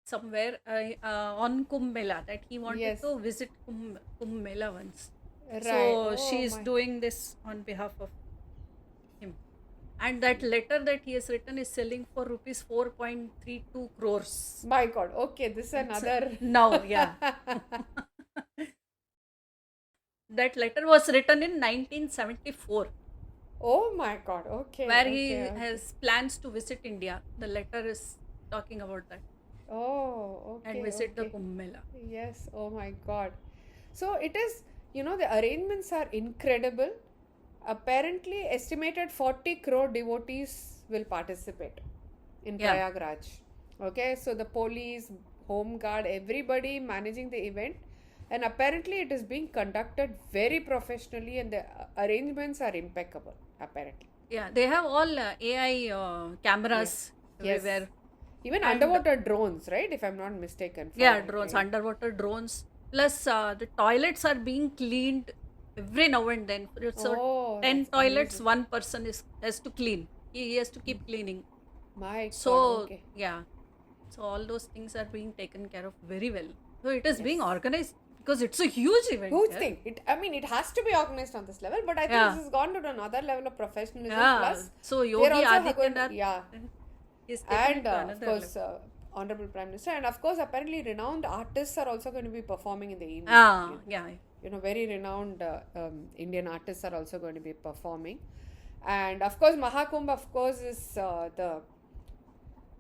somewhere on Kumbh Mela that he wanted Yes. to visit Kumbh Mela once. Right. So Oh, she is my- doing this on behalf of him. And that letter that he has written is selling for rupees 4.32 crores. My God. Okay, this is another. Now, yeah. That letter was written in 1974, Oh my God. Okay. where okay, he okay. has plans to visit India. The letter is talking about that Oh, okay. and visit the okay. Kumbh Mela. Yes, oh my God. So it is, the arrangements are incredible. apparently estimated 40 crore devotees will participate in Yeah. Prayagraj. Okay, so the police, home guard, everybody managing the event, and apparently it is being conducted very professionally, and the arrangements are impeccable. Apparently, Yeah, they have all AI cameras yes, everywhere. even And- underwater drones, right? If I'm not mistaken. for Yeah, it, drones, right? underwater drones. Plus, the toilets are being cleaned every now and then. So, Oh, 10 that's toilets, amazing. one person has to clean. He has to keep cleaning. My So, God, okay. yeah. So, all those things are being taken care of very well. So, it is being Yes. organized because it's a huge event. Huge yeah. thing. I mean, it has to be organized on this level, but I think Yeah. this has gone to another level of professionalism. Yeah. Plus, So, they're Yogi also Adityanath yeah, is taken it and to of another course, level. Honorable Prime Minister, and of course, apparently renowned artists are also going to be performing in the evening. Ah, yeah. You know, very renowned Indian artists are also going to be performing, and of course, Mahakumbh, of course, is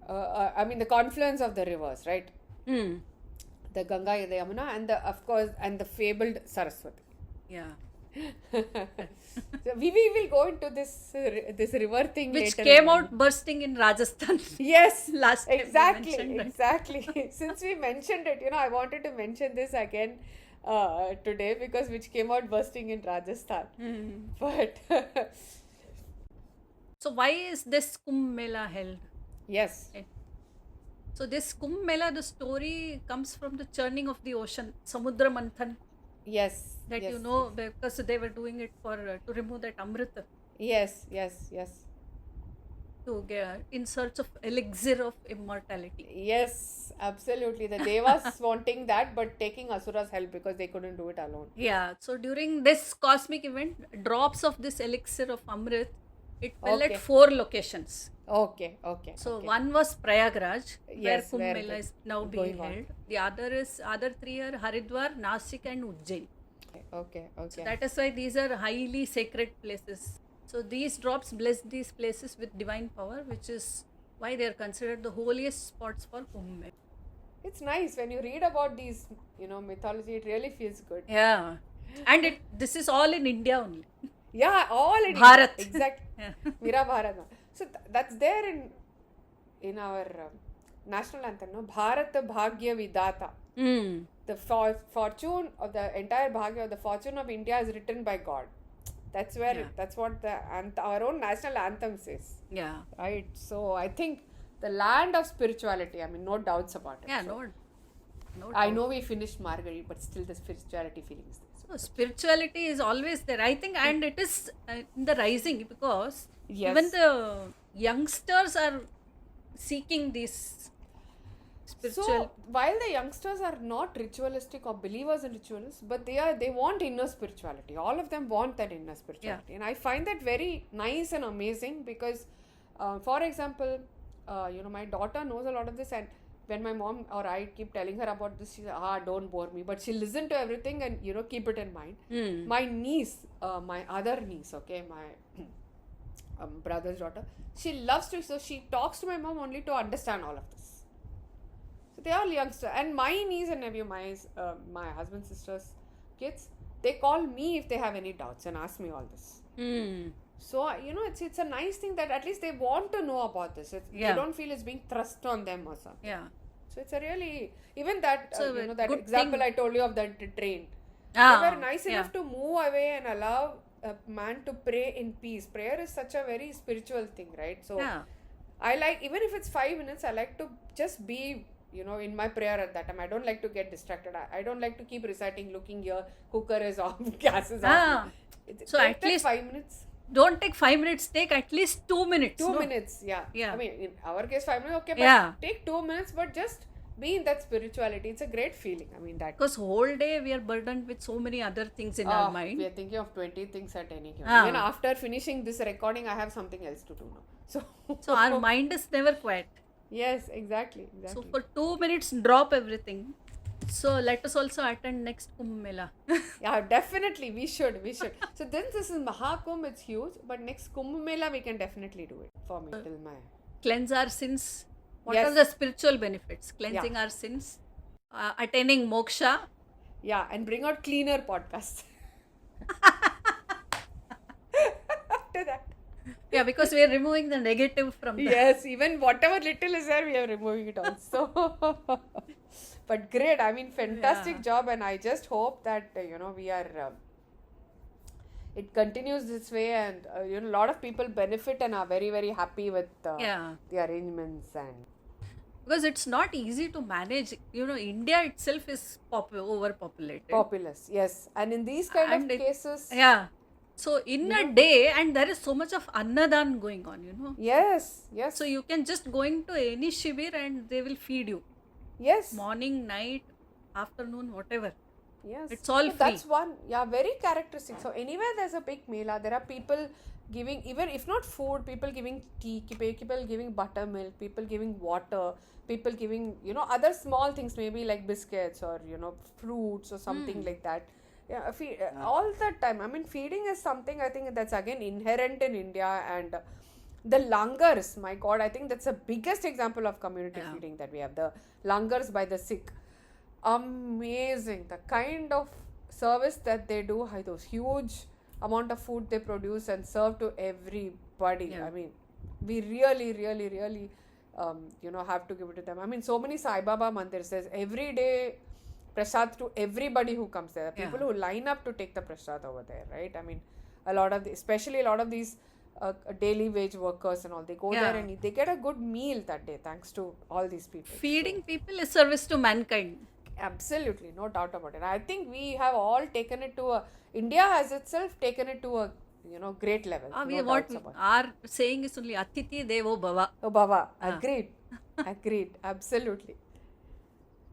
I mean, the confluence of the rivers, right? Hmm. The Ganga, the Yamuna, and the fabled Saraswati. Yeah. So we will go into this river thing Which later. came out bursting in Rajasthan. Yes, Last time we exactly, mentioned that. exactly. Since we mentioned it, I wanted to mention this again today because which came out bursting in Rajasthan. But So why is this Kumbh Mela held? yes, So this Kumbh Mela, the story comes from the churning of the ocean, Samudra Manthan, yes, that yes, because they were doing it for to remove that Amrita, yes, yes, yes, to get in search of elixir of immortality. yes, absolutely. The Devas wanting that, but taking Asura's help because they couldn't do it alone. Yeah. So during this cosmic event, drops of this elixir of Amrit, it fell Okay. at 4 locations. Okay, okay. So okay. one was Prayagraj, where Yes, Kumbh where Mela the- is now being going on. held. The other 3 are Haridwar, Nasik, and Ujjain. Okay, okay. That is why these are highly sacred places. So these drops bless these places with divine power, which is why they are considered the holiest spots for Kumbh Mela. It's nice when you read about these, mythology. It really feels good. Yeah, and this is all in India only. Yeah, all in Bharat. Exactly. Yeah. Mira Bharat. So that's there in our national anthem, no? Bharat Bhagya Vidata. Mm. The fortune of the entire Bhagya, the fortune of India is written by God. That's where Yeah. that's what our own national anthem says, Yeah, right? So I think the land of spirituality. I mean, no doubts about it. yeah, So no. I doubt. know we finished Marguerite, but still the spirituality feeling is there. So spirituality is always there, I think, and it is in the rising because Yes. even the youngsters are seeking these spiritual. So while the youngsters are not ritualistic or believers in rituals, but they want inner spirituality. All of them want that inner spirituality, and I find that very nice and amazing because, for example, my daughter knows a lot of this, and when my mom or I keep telling her about this, she's don't bore me, but she'll listen to everything and keep it in mind. Hmm. My niece, my other niece, okay, my brother's daughter, she loves to, so she talks to my mom only to understand all of this. So they are youngsters, and my niece and nephew, my husband's sister's kids, they call me if they have any doubts and ask me all this. Hmm. So it's a nice thing that at least they want to know about this. Yeah. They don't feel it's being thrust on them or something. Yeah. So it's a really, even that So that good example thing. I told you of that train. Ah, They were nice yeah. enough to move away and allow a man to pray in peace. Prayer is such a very spiritual thing, right? So Yeah. I like, even if it's 5 minutes, I like to just be, in my prayer at that time. I don't like to get distracted. I don't like to keep reciting, looking here, cooker is off, gas is Ah. off. So Take at that least 5 minutes. Don't take 5 minutes, take at least 2 minutes. 2 no? minutes, yeah. Yeah. I mean, in our case, 5 minutes, okay, but Yeah. take 2 minutes, but just be in that spirituality. It's a great feeling. I mean, that. Because whole day we are burdened with so many other things in our mind. We are thinking of 20 things at any given. Ah. Even after finishing this recording, I have something else to do now. So our mind is never quiet. Yes, exactly. So for 2 minutes, drop everything. So let us also attend next Kumbh Mela. Yeah, definitely. We should. So then this is Mahakumbh, it's huge. But next Kumbh Mela, we can definitely do it for me till my. Cleanse our sins. What Yes. are the spiritual benefits? Cleansing our sins, attaining moksha. Yeah, and bring out cleaner podcasts. after that. Yeah, because we are removing the negative from the. Yes, even whatever little is there, we are removing it also. But great, I mean, fantastic Yeah. job, and I just hope that we are. It continues this way, and a lot of people benefit and are very very happy with Yeah. the arrangements and. Because it's not easy to manage. India itself is overpopulated. Populous, yes, and in these kind And of it- cases, Yeah. So in a day, and there is so much of annadan going on. yes, yes, So you can just go into any shibir and they will feed you. yes, Morning, night, afternoon, whatever. yes. It's all So that's free. one, yeah, very characteristic. So anywhere there's a big mela, there are people giving, even if not food, people giving tea, people giving buttermilk, people giving water, people giving other small things, maybe like biscuits or fruits or something like that. Yeah, all the time. I mean, feeding is something I think that's again inherent in India, and the langars. My God, I think that's the biggest example of community Yeah. feeding that we have. The langars by the Sikh, amazing. The kind of service that they do, those huge amount of food they produce and serve to everybody. Yeah. I mean, we really, really, really, have to give it to them. I mean, so many Sai Baba mandirs. There's every day prasad to everybody who comes there. People Yeah. who line up to take the prasad over there, right? I mean, especially a lot of these daily wage workers and all, they go there Yeah. and eat. They get a good meal that day thanks to all these people. Feeding people is service to mankind. Absolutely, no doubt about it. I think we have all taken it to India has itself taken it to a great level. We No what doubts about it. our saying is only Atiti Devo Bhava. Oh, Baba, Ah. agreed, absolutely.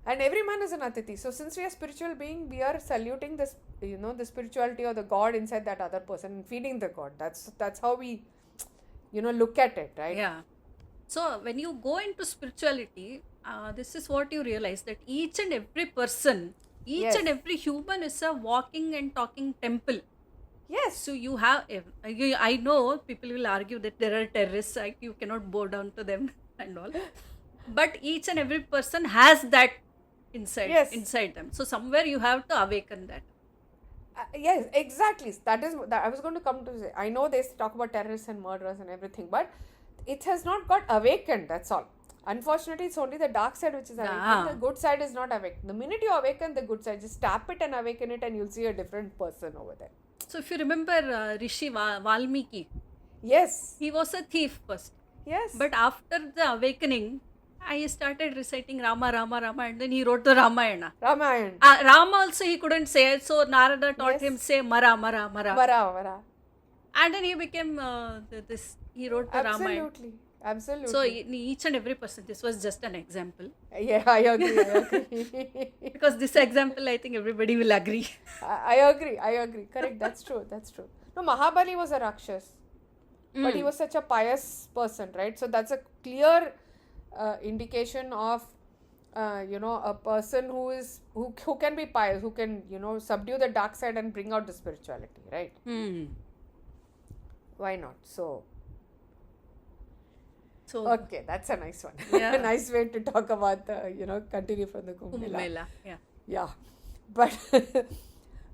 And every man is an Atiti. So since we are spiritual being, we are saluting this, the spirituality or the God inside that other person and feeding the God. That's how we, look at it, right? Yeah. So when you go into spirituality, this is what you realize, that each and every person, each Yes. and every human is a walking and talking temple. Yes. So you have, I know people will argue that there are terrorists, you cannot bow down to them and all. But each and every person has that Yes. inside them. So somewhere you have to awaken that. Yes, exactly. That is that I was going to come to say. I know they talk about terrorists and murderers and everything, but it has not got awakened. That's all. Unfortunately, it's only the dark side which is awakened. Ah. The good side is not awakened. The minute you awaken the good side, just tap it and awaken it, and you'll see a different person over there. So if you remember Rishi Valmiki, Yes. he was a thief first. Yes. But after the awakening, I started reciting Rama, Rama, Rama, and then he wrote the Ramayana. Ramayan. Rama also he couldn't say it, so Narada taught Yes. him say Mara, Mara, Mara. Vara. And then he became he wrote the Ramayana. Absolutely. Absolutely. So in each and every person, this was just an example. Yeah, I agree. Because this example, I think everybody will agree. I agree. Correct. That's true. No, Mahabali was a Rakshas. But he was such a pious person, right? So that's a clear indication of a person who can be pious, who can subdue the dark side and bring out the spirituality, right? Why not? So okay, that's a nice one. Yeah. A nice way to talk about the continue from the Kumbh Kumbh Mela. Mela, yeah. Yeah, but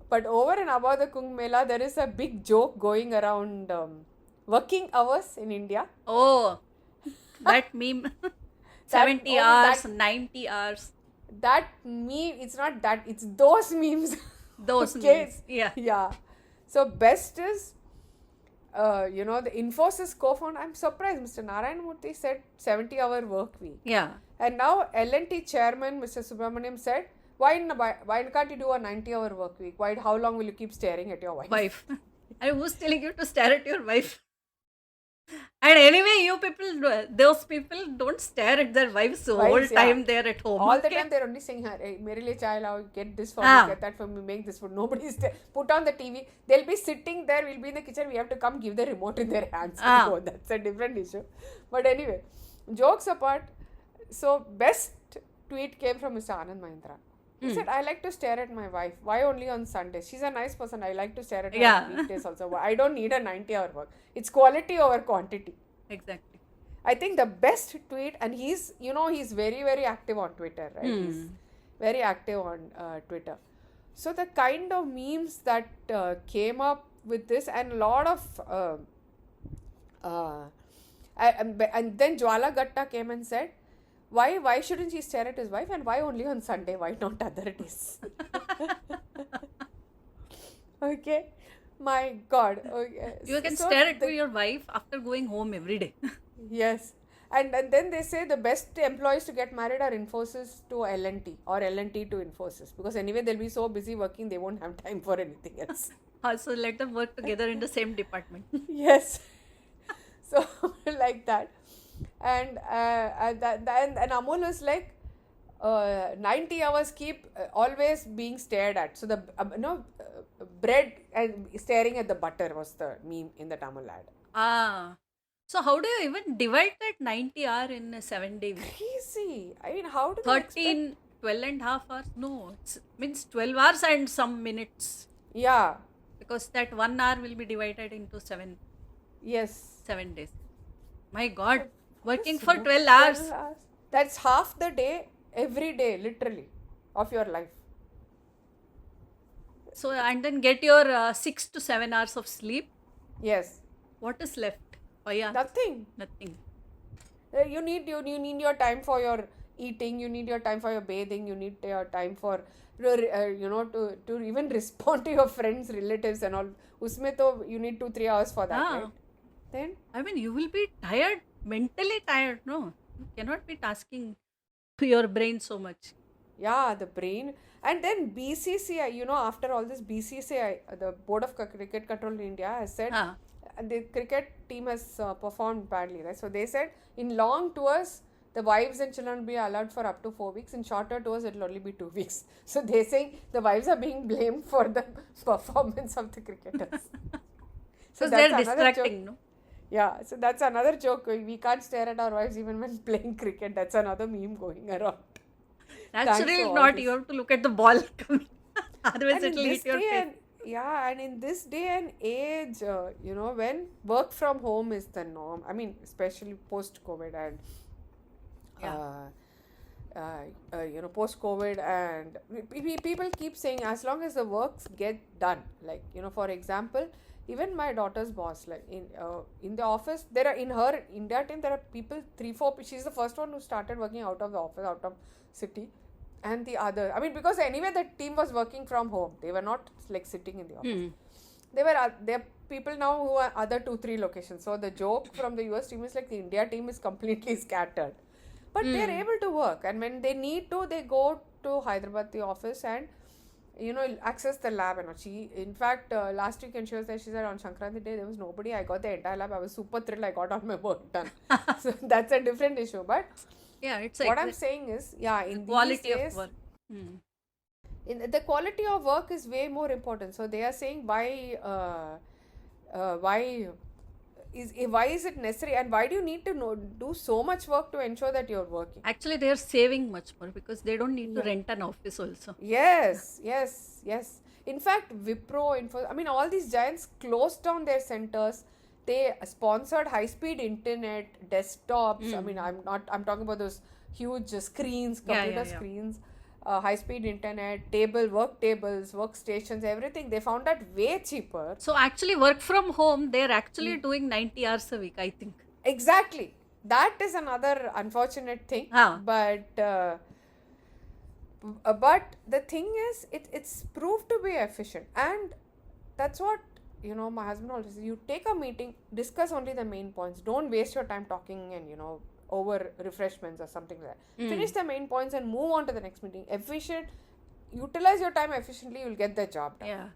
but over and above the Kumbh Mela, there is a big joke going around working hours in India. Oh, that meme. 70 hours, 90 hours. That meme, it's not that, it's those memes. Those Okay. memes. Yeah. Yeah. So best is, the Infosys co-founder, I'm surprised, Mr. Narayan Murthy said 70-hour work week. Yeah. And now L&T chairman, Mr. Subramaniam said, why can't you do a 90-hour work week? How long will you keep staring at your wife? I was telling you to stare at your wife. And anyway, those people don't stare at their wives the whole Wives, yeah. time they're at home. All the okay? time they're only saying, hey, mere liye chai lao, get this for Ah. me, get that for me, make this food. Nobody's there. Put on the TV. They'll be sitting there, we'll be in the kitchen, we have to come give the remote in their hands. Ah. So that's a different issue. But anyway, jokes apart, so best tweet came from Mr. Anand Mahindra. He said, I like to stare at my wife. Why only on Sundays? She's a nice person. I like to stare at her Yeah. on weekdays also. I don't need a 90-hour work. It's quality over quantity. Exactly. I think the best tweet, and he's very, very active on Twitter, right? He's very active on Twitter. So the kind of memes that came up with this, and a lot of Uh, and then Jwala Gatta came and said, why shouldn't he stare at his wife, and why only on Sunday? Why not other days? Okay, my God. Okay. You can So stare at your wife after going home every day. yes, and then they say the best employees to get married are Infosys to L&T or L&T to Infosys, because anyway they'll be so busy working they won't have time for anything else. So let them work together in the same department. Yes. So like that, and Amol is like 90 hours keep always being stared at. So the bread and staring at the butter was the meme in the Tamil ad. So how do you even divide that 90 hour in a 7-day week? Crazy. I mean, how do they expect? 13, 12 and half hours? No, it means 12 hours and some minutes. Yeah. Because that 1 hour will be divided into 7 Yes. days. My God, working Yes, for no, 12 hours. 12 hours. That's half the day, every day, literally, of your life. So, and then get your 6 to 7 hours of sleep. Yes. What is left? Nothing. Nothing. You need your time for your eating. You need your time for your bathing. You need your time for to even respond to your friends, relatives, and all. Usme to you need 2-3 hours for that, right? Then I mean, you will be tired, mentally tired. No, you cannot be tasking to your brain so much. yeah, the brain. And then BCCI, after all this, BCCI, the Board of Cricket Control in India, has said the cricket team has performed badly, right? So they said in long tours, the wives and children will be allowed for up to 4 weeks. In shorter tours, it will only be 2 weeks. So they're saying the wives are being blamed for the performance of the cricketers. So they're distracting, no? Yeah, so that's another joke. We can't stare at our wives even when playing cricket. That's another meme going around. Naturally not. You have to look at the ball coming. Otherwise, it will hit your face. And in this day and age, when work from home is the norm, I mean, especially post-COVID and, post-COVID, and people keep saying as long as the works get done, like, for example, even my daughter's boss, like in the office, there are, in her India team, there are people, 3-4, she's the first one who started working out of the office, out of city. And the other, I mean, because anyway the team was working from home. They were not like sitting in the office. There are people now who are other 2-3 locations. So the joke from the US team is like the India team is completely scattered. But they're able to work. And when they need to, they go to Hyderabad, the office, and access the lab. And she, in fact, last weekend she was there. She said on Shankranti Day there was nobody. I got the entire lab. I was super thrilled. I got all my work done. So that's a different issue. But yeah, it's what I'm saying is, in quality these days, of work. The quality of work is way more important. So they are saying why is it necessary, and why do you need to do so much work to ensure that you're working? Actually, they are saving much more because they don't need to rent an office also. Yes. In fact, Wipro, I mean, all these giants closed down their centers. They sponsored high-speed internet, desktops. I mean, I'm talking about those huge screens, computer screens, high-speed internet, work tables, workstations, everything. They found that way cheaper. So actually, work from home, they're actually doing 90 hours a week, I think. Exactly. That is another unfortunate thing. But the thing is, it's proved to be efficient, and that's what. My husband always says, you take a meeting, discuss only the main points. Don't waste your time talking and, over refreshments or something like that. Finish the main points and move on to the next meeting. Utilize your time efficiently, you'll get the job done. Yeah.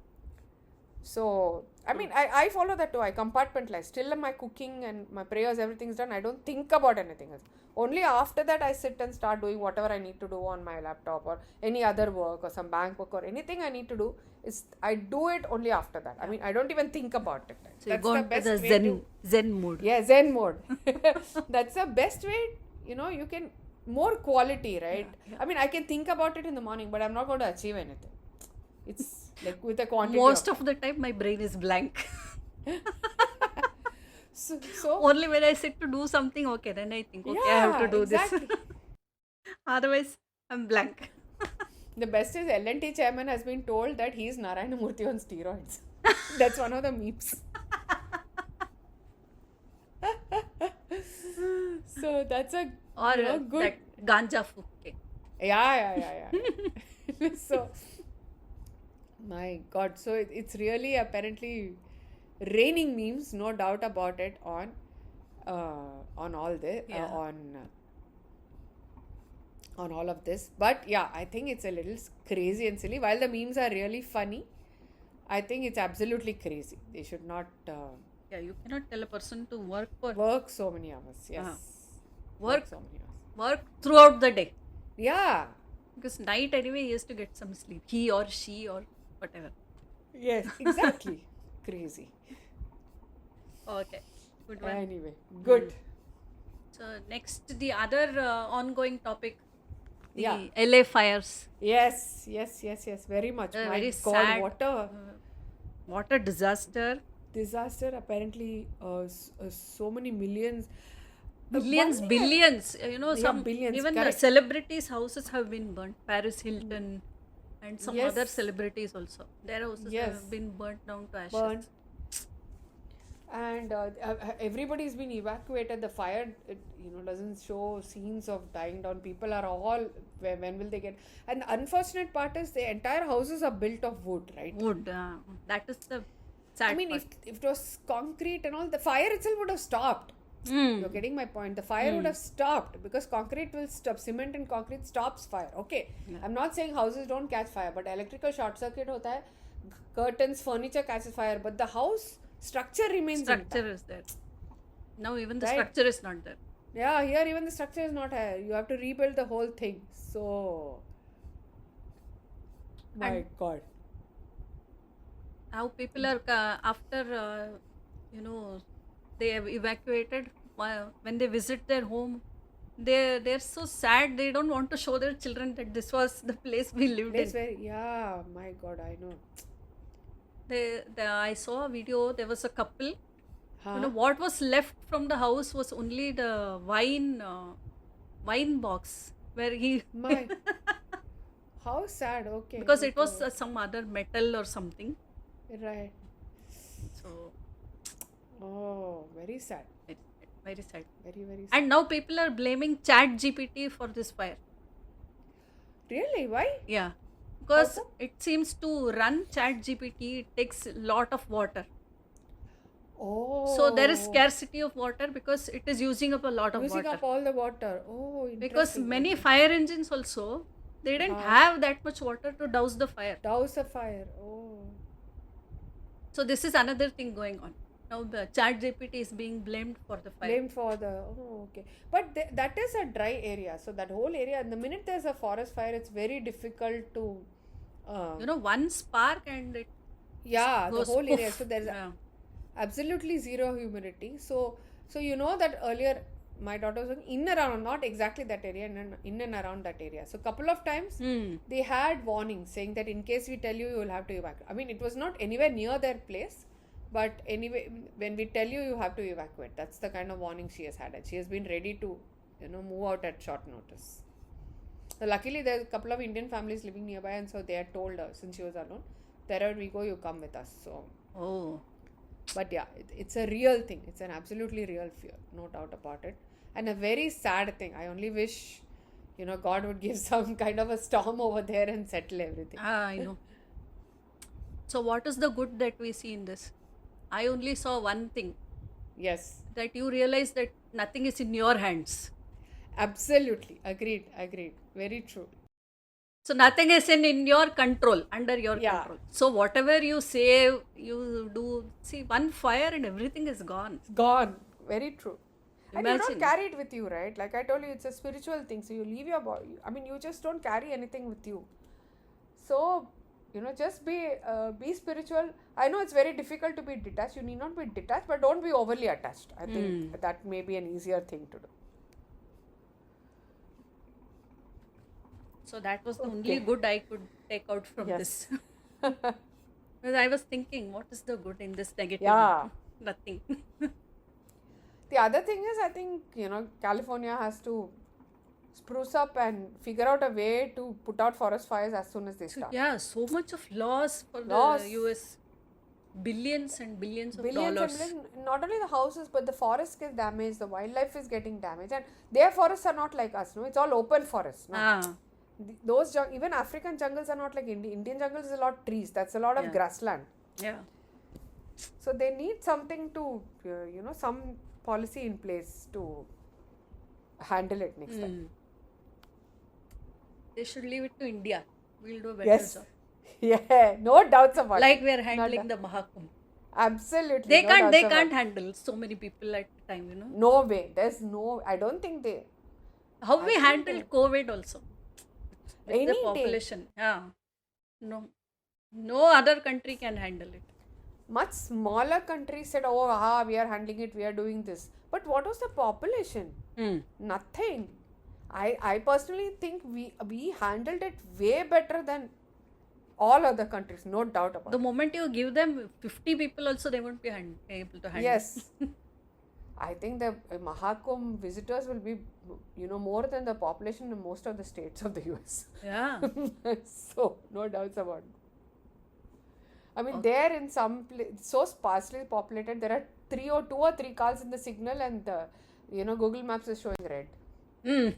So, I mean, I follow that too. I compartmentalize. Still my cooking and my prayers, everything's done. I don't think about anything else. Only after that I sit and start doing whatever I need to do on my laptop or any other work or some bank work or anything I need to do. I do it only after that. I mean, I don't even think about it. So that's you go into the Zen mode. Yeah, Zen mode. That's the best way, you can, more quality, right? Yeah. I mean, I can think about it in the morning, but I'm not going to achieve anything. It's like with a quantity. Most of the time, my brain is blank. So only when I sit to do something, okay, then I think, I have to do this. Otherwise, I'm blank. The best is L&T chairman has been told that he is Narayana Murthy on steroids. That's one of the memes. That's a or good. that ganja fuke. Yeah. So, my God. So it's really apparently raining memes, no doubt about it, on all this, Yeah. on all of this. But yeah, I think it's a little crazy and silly. While the memes are really funny, I think it's absolutely crazy. They should not Yeah, you cannot tell a person to work for work so many hours. Yes. Work. so many hours. work throughout the day, Yeah. because night anyway he has to get some sleep. He or she or whatever. Yes, exactly. Crazy. Okay, good one. Anyway, good. So next, the other ongoing topic, the Yeah. LA fires. Yes. Very much. A My very God, sad what a water disaster. disaster. Apparently, so many millions. Billions, One thing billions. Yeah, Some billions, even the correct. celebrities' houses have been burnt. Paris Hilton and some Yes. other celebrities also. Their houses Yes. have been burnt down to ashes. Burnt. And everybody's been evacuated. The fire, doesn't show scenes of dying down. People are all, when will they get? And the unfortunate part is the entire houses are built of wood, right? Wood. That is the sad I mean, part. if it was concrete and all, the fire itself would have stopped. You're getting my point. The fire would have stopped because concrete will stop. Cement and concrete stops fire. Okay. Yeah. I'm not saying houses don't catch fire, but electrical short circuit hota hai, curtains, furniture catches fire, but the house structure remains intact. Structure is there. Now even the Right. structure is not there. Yeah, here even the structure is not here. You have to rebuild the whole thing. So, my And- God. How people are after they have evacuated, when they visit their home, they're so sad. They don't want to show their children that this was the place we lived Place in. where, yeah, my God, I know. I saw a video. There was a couple. Huh? What was left from the house was only the wine box where he My, how sad. Okay. because it was okay. some other metal or something. Right. So Oh, very sad. very sad. Very sad. And now people are blaming Chat GPT for this fire. Really? Why? Yeah, because come? it seems to run Chat GPT, it takes a lot of water. Oh. So there is scarcity of water because it is using up a lot of Using water. up all the water. Oh, interesting. Because many fire engines also, they didn't have that much water to douse the fire. Douse a fire. Oh. So this is another thing going on. Now the Chat GPT is being blamed for the fire. Blamed for the. Oh, okay. But that is a dry area. So that whole area, the minute there's a forest fire, it's very difficult to. One spark and it Yeah, the goes whole area. poof. So there's Yeah. absolutely zero humidity. So you know that earlier my daughter was in around, not exactly that area, in and around that area. So couple of times they had warnings saying that in case we tell you, you will have to evacuate. I mean, it was not anywhere near their place, but anyway, when we tell you, you have to evacuate. That's the kind of warning she has had, and she has been ready to, move out at short notice. So luckily, there's a couple of Indian families living nearby, and so they had told her since she was alone, wherever we go, you come with us. So. Oh. But yeah, it's a real thing. It's an absolutely real fear, no doubt about it. And a very sad thing. I only wish, God would give some kind of a storm over there and settle everything. I know. So what is the good that we see in this? I only saw one thing, Yes, that you realize that nothing is in your hands. absolutely. Agreed. Very true. So nothing is in your control, under your Yeah. control. So whatever you say, you do, see, one fire and everything is gone. It's gone. Very true. And you Imagine. don't carry it with you, right? Like I told you, it's a spiritual thing. So you leave your body. I mean, you just don't carry anything with you. So, just be spiritual. I know it's very difficult to be detached. You need not be detached, but don't be overly attached. I think that may be an easier thing to do. So that was the only good I could take out from Yes. this. Because I was thinking, what is the good in this negative? Yeah. Nothing. The other thing is, I think, California has to spruce up and figure out a way to put out forest fires as soon as they start. Yeah, so much of laws for Laws. the US. billions and billions of Billions dollars. and billions. Not only the houses, but the forest is damaged, the wildlife is getting damaged, and their forests are not like us. No, it's all open forests. No? Ah, Those even African jungles are not like Indian jungles is a lot of trees. That's a lot of Yeah. grassland. yeah. So they need something to, some policy in place to handle it next time. Mm. They should leave it to India. We'll do a better Yes. job. Yeah, no doubts about it. Like we are handling the Mahakumbh. Absolutely. They no can't. doubts They about can't it. handle so many people at a time. No way. There's no. I don't think they. How I we think handled COVID also with Any the day. population. Yeah. No other country can handle it. Much smaller countries said, "Oh, we are handling it. We are doing this." But what was the population? Nothing. I personally think we handled it way better than all other countries. No doubt about The it. moment you give them 50 people also, they won't be able to handle. Yes. I think the Mahakumbh visitors will be, more than the population in most of the states of the US. Yeah. So, no doubts about it. I mean, there in some so sparsely populated, there are two or three cars in the signal, and Google Maps is showing red. Mm.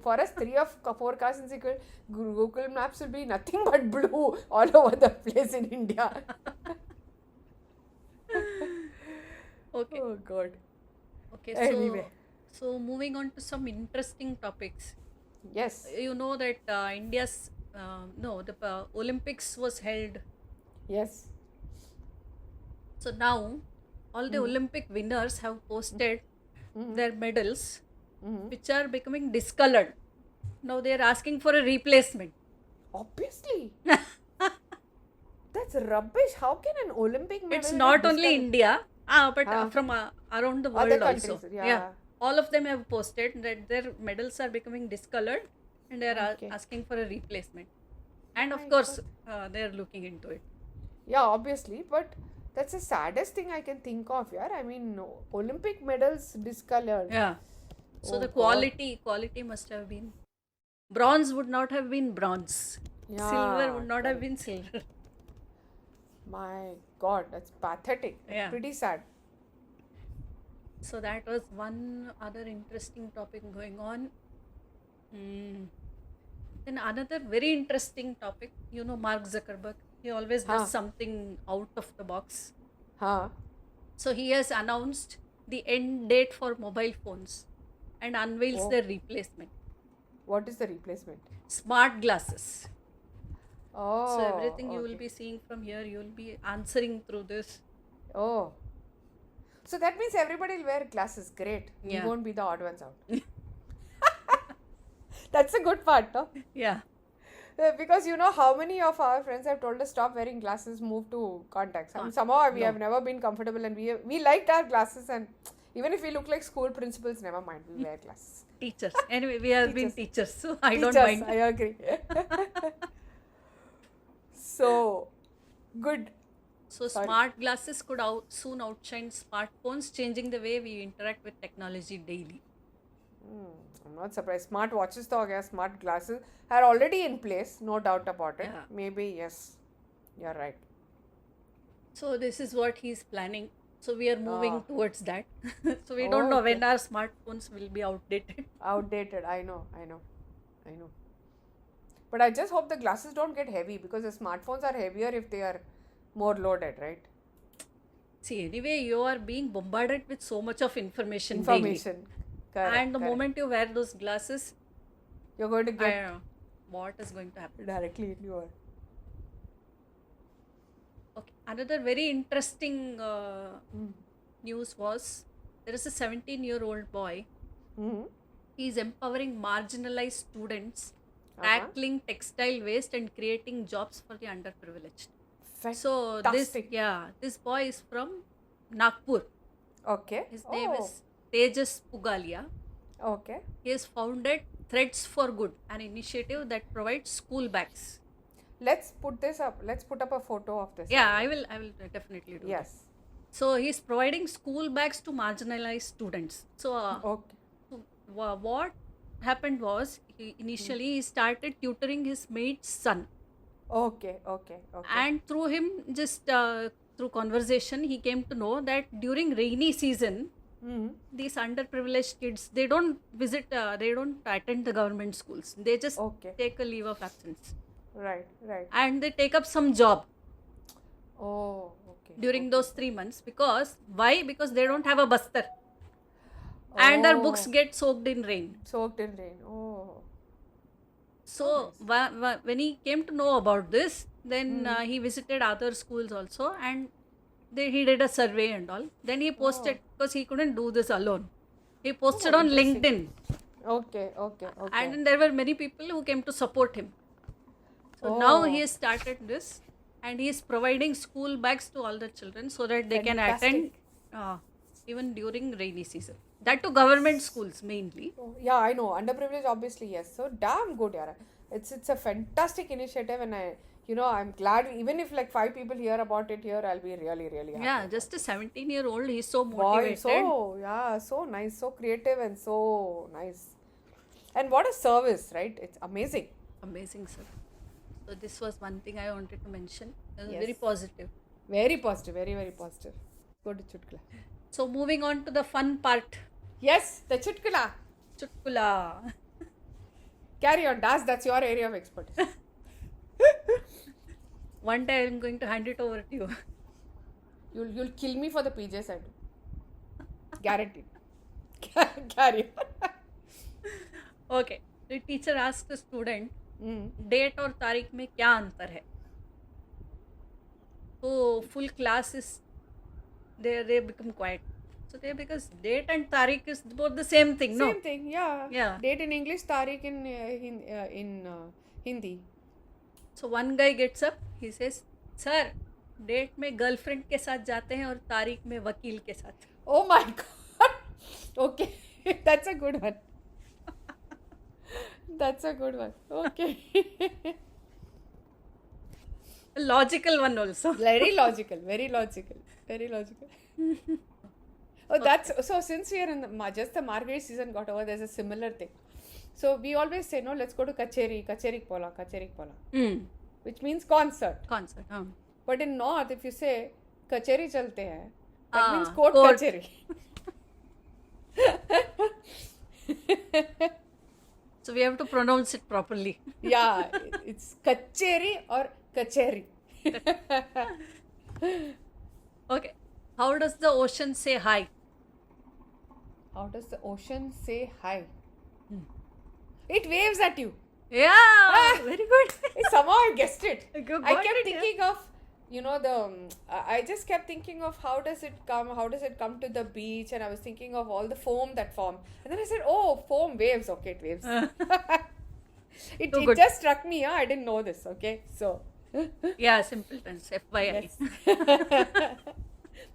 For us, 3 or 4 cars in signal, Google Maps will be nothing but blue all over the place in India. Okay. Oh God. Okay. Anyway. So moving on to some interesting topics. Yes. You know that India's the Olympics was held. Yes. So now all the Olympic winners have posted their medals, which are becoming discolored. Now they are asking for a replacement. Obviously. That's rubbish. How can an Olympic medal It's get not only discolored? India, but from around the world Other also. countries, yeah. All of them have posted that their medals are becoming discolored, and they are Okay. asking for a replacement. And of My course, they are looking into it. Yeah, obviously, but that's the saddest thing I can think of. Yeah, I mean, Olympic medals discolored. Yeah. So Oh, the God. quality must have been. Bronze would not have been bronze. Yeah, Silver would not have been silver. My God, that's pathetic. Yeah. Pretty sad. So that was one other interesting topic going on. Then another very interesting topic, Mark Zuckerberg. He always does something out of the box. Huh? So he has announced the end date for mobile phones and unveils their replacement. What is the replacement? Smart glasses. Oh. So everything you will okay. be seeing from here, you will be answering through this. Oh. So that means everybody will wear glasses. Great. Yeah. We won't be the odd ones out. That's a good part, no? Yeah. Because how many of our friends have told us stop wearing glasses, move to contacts. I mean, somehow we have never been comfortable, and we liked our glasses, and even if we look like school principals, never mind, we wear glasses. Teachers. Anyway, we have been teachers, so I don't Teachers, mind. I agree. So, good. So smart glasses could soon outshine smartphones, changing the way we interact with technology daily. I'm not surprised. Smart watches, though, smart glasses are already in place, no doubt about it. Yeah. Maybe, yes, you're right. So this is what he's planning. So we are moving towards that. So we Oh, don't know okay. when our smartphones will be outdated. Outdated, I know. But I just hope the glasses don't get heavy, because the smartphones are heavier if they are more loaded, right? See, anyway, you are being bombarded with so much of information daily. Information. Correct, And the correct. moment you wear those glasses, You're going to I get don't know what is going to happen. directly in your... Okay. Another very interesting news was there is a 17-year-old boy. Mm-hmm. He is empowering marginalized students, tackling textile waste and creating jobs for the underprivileged. So this boy is from Nagpur. Okay. His name is Tejas Pugalia. Okay. He has founded Threads for Good, an initiative that provides school bags. Let's put this up. Let's put up a photo of this. Yeah, I will definitely do that. Yes. So he's providing school bags to marginalized students. So Okay. what happened was initially he started tutoring his mate's son. Okay. And through him just through conversation, he came to know that during rainy season, these underprivileged kids, they don't attend the government schools. They just Okay. take a leave of absence Right. Right. and they take up some job Oh. Okay. during those 3 months. Because why? Because they don't have a bastar and their books Oh. get soaked in rain. Soaked in rain. Oh. So when he came to know about this, then he visited other schools also, and he did a survey and all. Then he posted, because he couldn't do this alone. He posted on interesting. LinkedIn, Okay. Okay. Okay. and then there were many people who came to support him. So now he has started this, and he is providing school bags to all the children so that they can attend even during rainy season. That to government schools mainly. Oh, yeah, I know. Underprivileged, obviously, yes. So damn good, Yara. It's a fantastic initiative, and I'm glad. Even if like 5 people hear about it here, I'll be really, really happy. Yeah, just a 17-year-old, he's so Boy, motivated. so nice, so creative, and so nice. And what a service, right? It's amazing. Amazing, sir. So this was one thing I wanted to mention. It was Yes. very positive. Very positive, very, very positive. Go to Chutkula. So moving on to the fun part. Yes, the Chutkula. Chutkula. Carry on, Das. That's your area of expertise. One day I'm going to hand it over to you. You'll kill me for the PJs I do. Guaranteed. Carry on. Okay. The teacher asked the student, Mm. Date और तारीख में क्या अंतर है? So full class is they become quiet. So because date and tarik is both the same thing, no? Same thing, yeah. Yeah. Date in English, Tariq in Hindi. So one guy gets up, he says, "Sir, date में girlfriend के साथ जाते हैं और तारीख में वकील के साथ." Oh my god. Okay, that's a good one. That's a good one. Okay. A logical one also. Very logical, very logical, very logical. Oh, that's so. Since we are in just the Margaret season got over, there's a similar thing. So we always say, no, let's go to Kacherik Pola, which means concert. Concert. But in North, if you say Kacheri chalte hai, that means Court. court Kacheri. So we have to pronounce it properly. Yeah, it's Kacheri or Kacheri. Okay. How does the ocean say hi? How does the ocean say hi? It waves at you. Yeah, very good. Somehow I guessed it. Good, I got kept it, yeah. thinking of, I just kept thinking of how does it come to the beach, and I was thinking of all the foam that form. And then I said, oh, foam, waves. Okay, it waves. It good. just struck me, I didn't know this, okay? So, Yeah, simpletons, FYI. yes.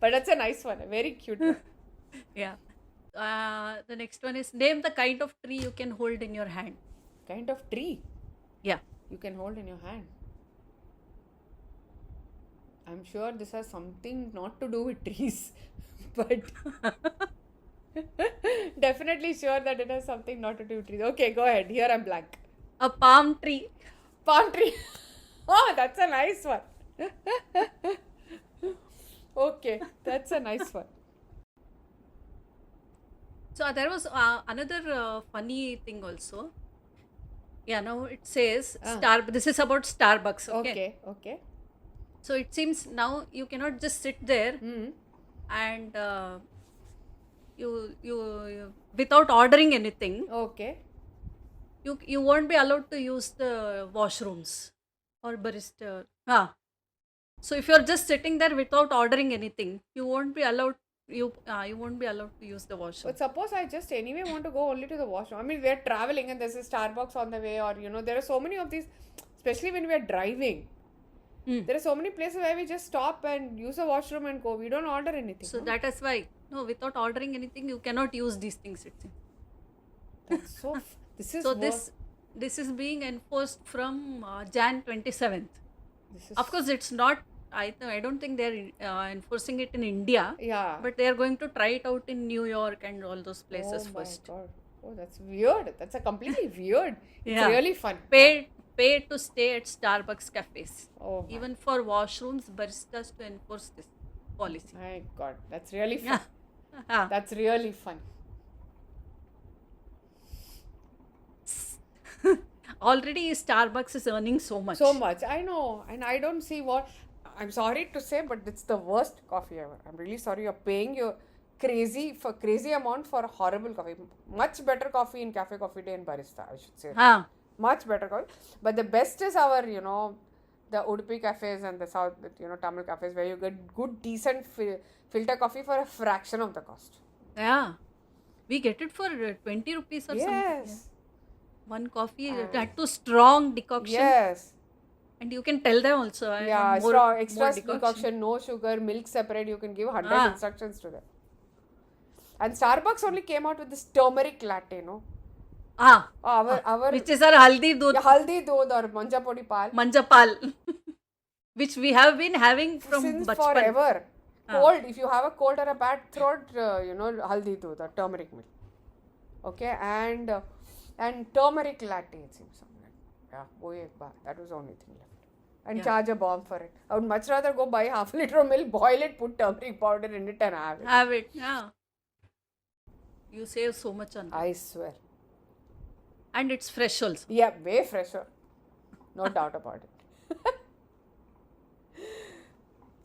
But that's a nice one, a very cute one. Yeah. The next one is, name the kind of tree you can hold in your hand. Kind of tree Yeah. you can hold in your hand. I'm sure this has something not to do with trees, but definitely sure that it has something not to do with trees. Okay, go ahead. Here I'm blank. A palm tree. Palm tree. Oh, that's a nice one. Okay, that's a nice one. So there was another funny thing also. Yeah, now it says this is about Starbucks. Okay. So it seems now you cannot just sit there Hmm. and you without ordering anything, Okay. you won't be allowed to use the washrooms or barista. So if you're just sitting there without ordering anything, you won't be allowed you won't be allowed to use the washroom. But suppose I just anyway want to go only to the washroom. I mean, we're traveling and there's a Starbucks on the way, or there are so many of these, especially when we're driving. There are so many places where we just stop and use the washroom and go. We don't order anything. So no? that is why without ordering anything you cannot use these things, it seems. That's so. This is So worse. this is being enforced from Jan 27th. This is Of course, it's not. I don't think they're enforcing it in India, yeah. but they are going to try it out in New York and all those places oh first. my god. Oh, that's weird. That's a completely weird. It's Yeah. really fun. Pay to stay at Starbucks cafes. Oh my, Even for washrooms, baristas to enforce this policy. my God, that's really fun. Yeah. That's really fun. Already Starbucks is earning so much. So much. I know. And I don't see what. I'm sorry to say, but it's the worst coffee ever. I'm really sorry. You're paying your crazy amount for a horrible coffee. Much better coffee in Cafe Coffee Day and Barista, I should say. Huh. Much better coffee. But the best is our, the Udupi cafes and the South, Tamil cafes where you get good, decent filter coffee for a fraction of the cost. Yeah. We get it for 20 rupees or something. Yes. One coffee, that too strong decoction. Yes. And you can tell them also. I Yeah, want more, strong, extra more decoction, no sugar, milk separate. You can give 100 Ah. instructions to them. And Starbucks only came out with this turmeric latte, no? Our which is our haldi doodh, yeah, haldi doodh or manja podi pal manjapal, which we have been having from since bachpan. forever. Cold, if you have a cold or a bad throat, haldi doodh or turmeric milk. Okay, and turmeric latte, it seems something. Yeah, that was the only thing left. And charge a bomb for it. I would much rather go buy half a liter of milk, boil it, put turmeric powder in it, and have it. Have it, yeah. You save so much on that. I swear. And it's fresh also. Yeah, way fresher. No doubt about it.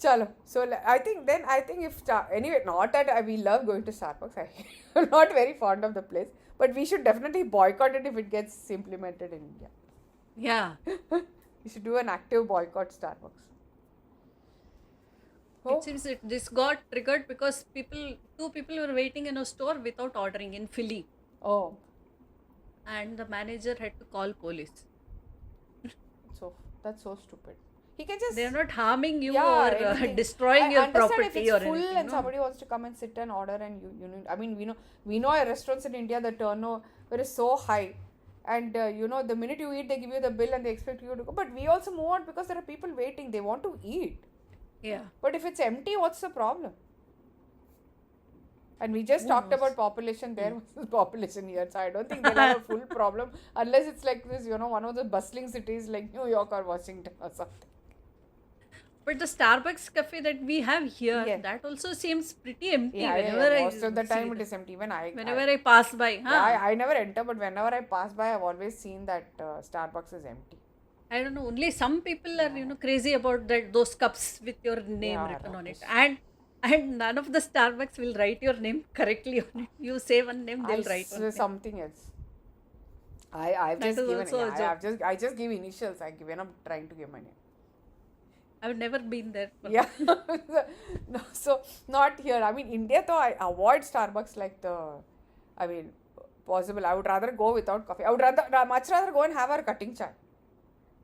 Chalo. So I think if anyway, not that we love going to Starbucks. I'm not very fond of the place, but we should definitely boycott it if it gets implemented in India. Yeah. We should do an active boycott Starbucks. Oh. It seems this got triggered because two people were waiting in a store without ordering in Philly. Oh, And the manager had to call police. so that's so stupid. He can just They're not harming you yeah, or anything. destroying I your understand property if it's or full anything. and no? somebody wants to come and sit and order and I mean we know restaurants in India the turnover is so high and the minute you eat they give you the bill and they expect you to go, but we also move on because there are people waiting, they want to eat. Yeah. But if it's empty, what's the problem? And we just talked about population there versus population here, so I don't think they'll have a full problem unless it's like this, one of the bustling cities like New York or Washington or something. But the Starbucks cafe that we have here, Yeah. that also seems pretty empty. Yeah, most of the time it is empty. Whenever I pass by. Huh? Yeah, I never enter, but whenever I pass by, I've always seen that Starbucks is empty. I don't know. Only some people are, crazy about those cups with your name written on it. And none of the Starbucks will write your name correctly on it. You say one name, they'll write one name. Something else. I've That just is given. also a joke. I just give initials. I given up trying to give my name. I've never been there. Yeah. No, so not here. I mean, India though, I avoid Starbucks possible. I would rather go without coffee. I would much rather go and have our cutting chai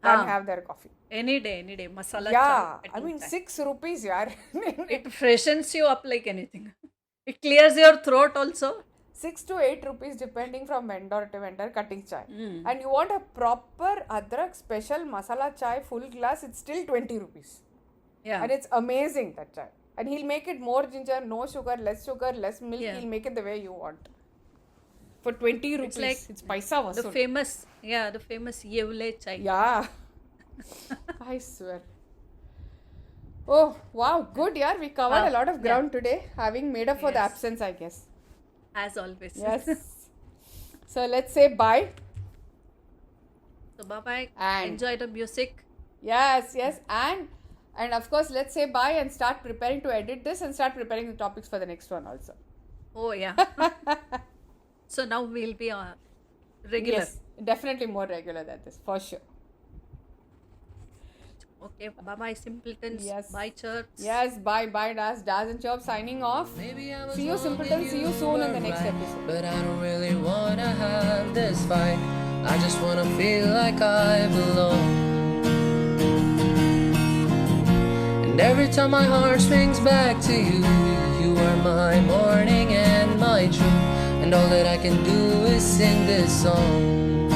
than have their coffee. Any day. Masala Yeah. chai. I mean, 6 rupees, yaar. It freshens you up like anything. It clears your throat also. 6 to 8 rupees depending from vendor to vendor cutting chai. And you want a proper adrak special masala chai full glass, it's still 20 rupees. Yeah. And it's amazing, that chai. And he'll make it more ginger, no sugar, less milk. Yeah. He'll make it the way you want. For 20 rupees. It's paisa The vasool. famous Yevle chai. Yeah. I swear. Oh, wow. Good, yeah. We covered a lot of ground today, having made up for the absence, I guess. As always. Yes. So let's say bye. So bye-bye. And Enjoy the music. Yes. And of course, let's say bye and start preparing to edit this and start preparing the topics for the next one also. Oh, yeah. So now we'll be regular. Yes, definitely more regular than this, for sure. Okay, bye-bye, simpletons. Yes. Bye, chirps. Yes, bye, Daz and Chirp signing off. See you, simpletons. See you soon in the next episode. But I don't really wanna have this fight. I just wanna feel like I belong. And every time my heart swings back to you, you are my morning and my truth. And all that I can do is sing this song.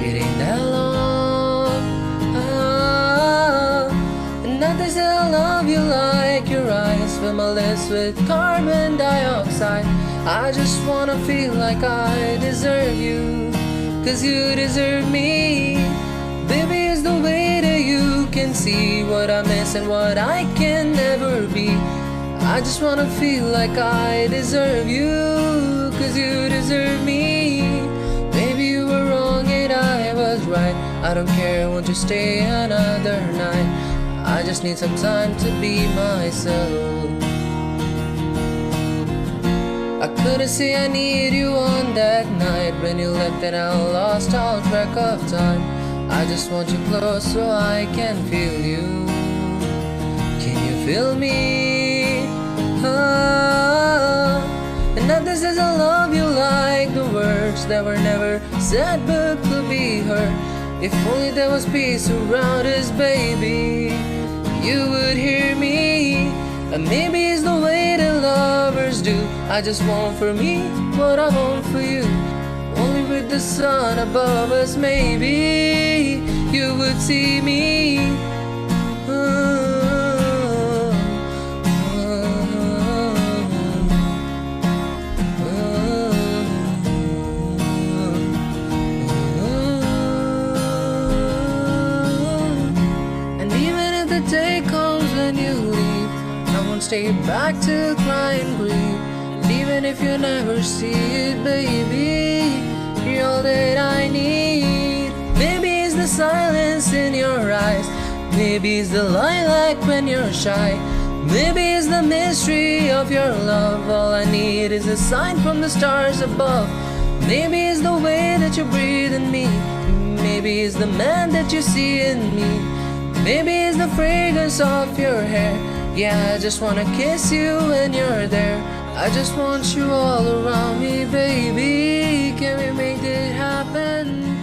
It ain't that long. And nothing still love you like your eyes. Fill my lips with carbon dioxide. I just wanna feel like I deserve you, 'cause you deserve me. Baby, it's the way that you can see what I miss and what I can never be. I just wanna feel like I deserve you, 'cause you deserve me. Maybe you were wrong and I was right. I don't care, won't you stay another night? I just need some time to be myself. I couldn't say I need you on that night when you left and I lost all track of time. I just want you close so I can feel you. Can you feel me? Ah. And nothing says I love you like the words that were never said but could be heard. If only there was peace around us, baby, you would hear me. And maybe it's the way that lovers do. I just want for me what I want for you. Only with the sun above us, maybe you would see me. And even if the day comes when you leave, I won't stay back to cry and grieve. And even if you never see it, baby, you're all that I need. Maybe it's the silence in your eyes. Maybe it's the lilac when you're shy. Maybe it's the mystery of your love. All I need is a sign from the stars above. Maybe it's the way that you breathe in me. Maybe it's the man that you see in me. Maybe it's the fragrance of your hair. Yeah, I just wanna kiss you when you're there. I just want you all around me, baby. Can we make it happen?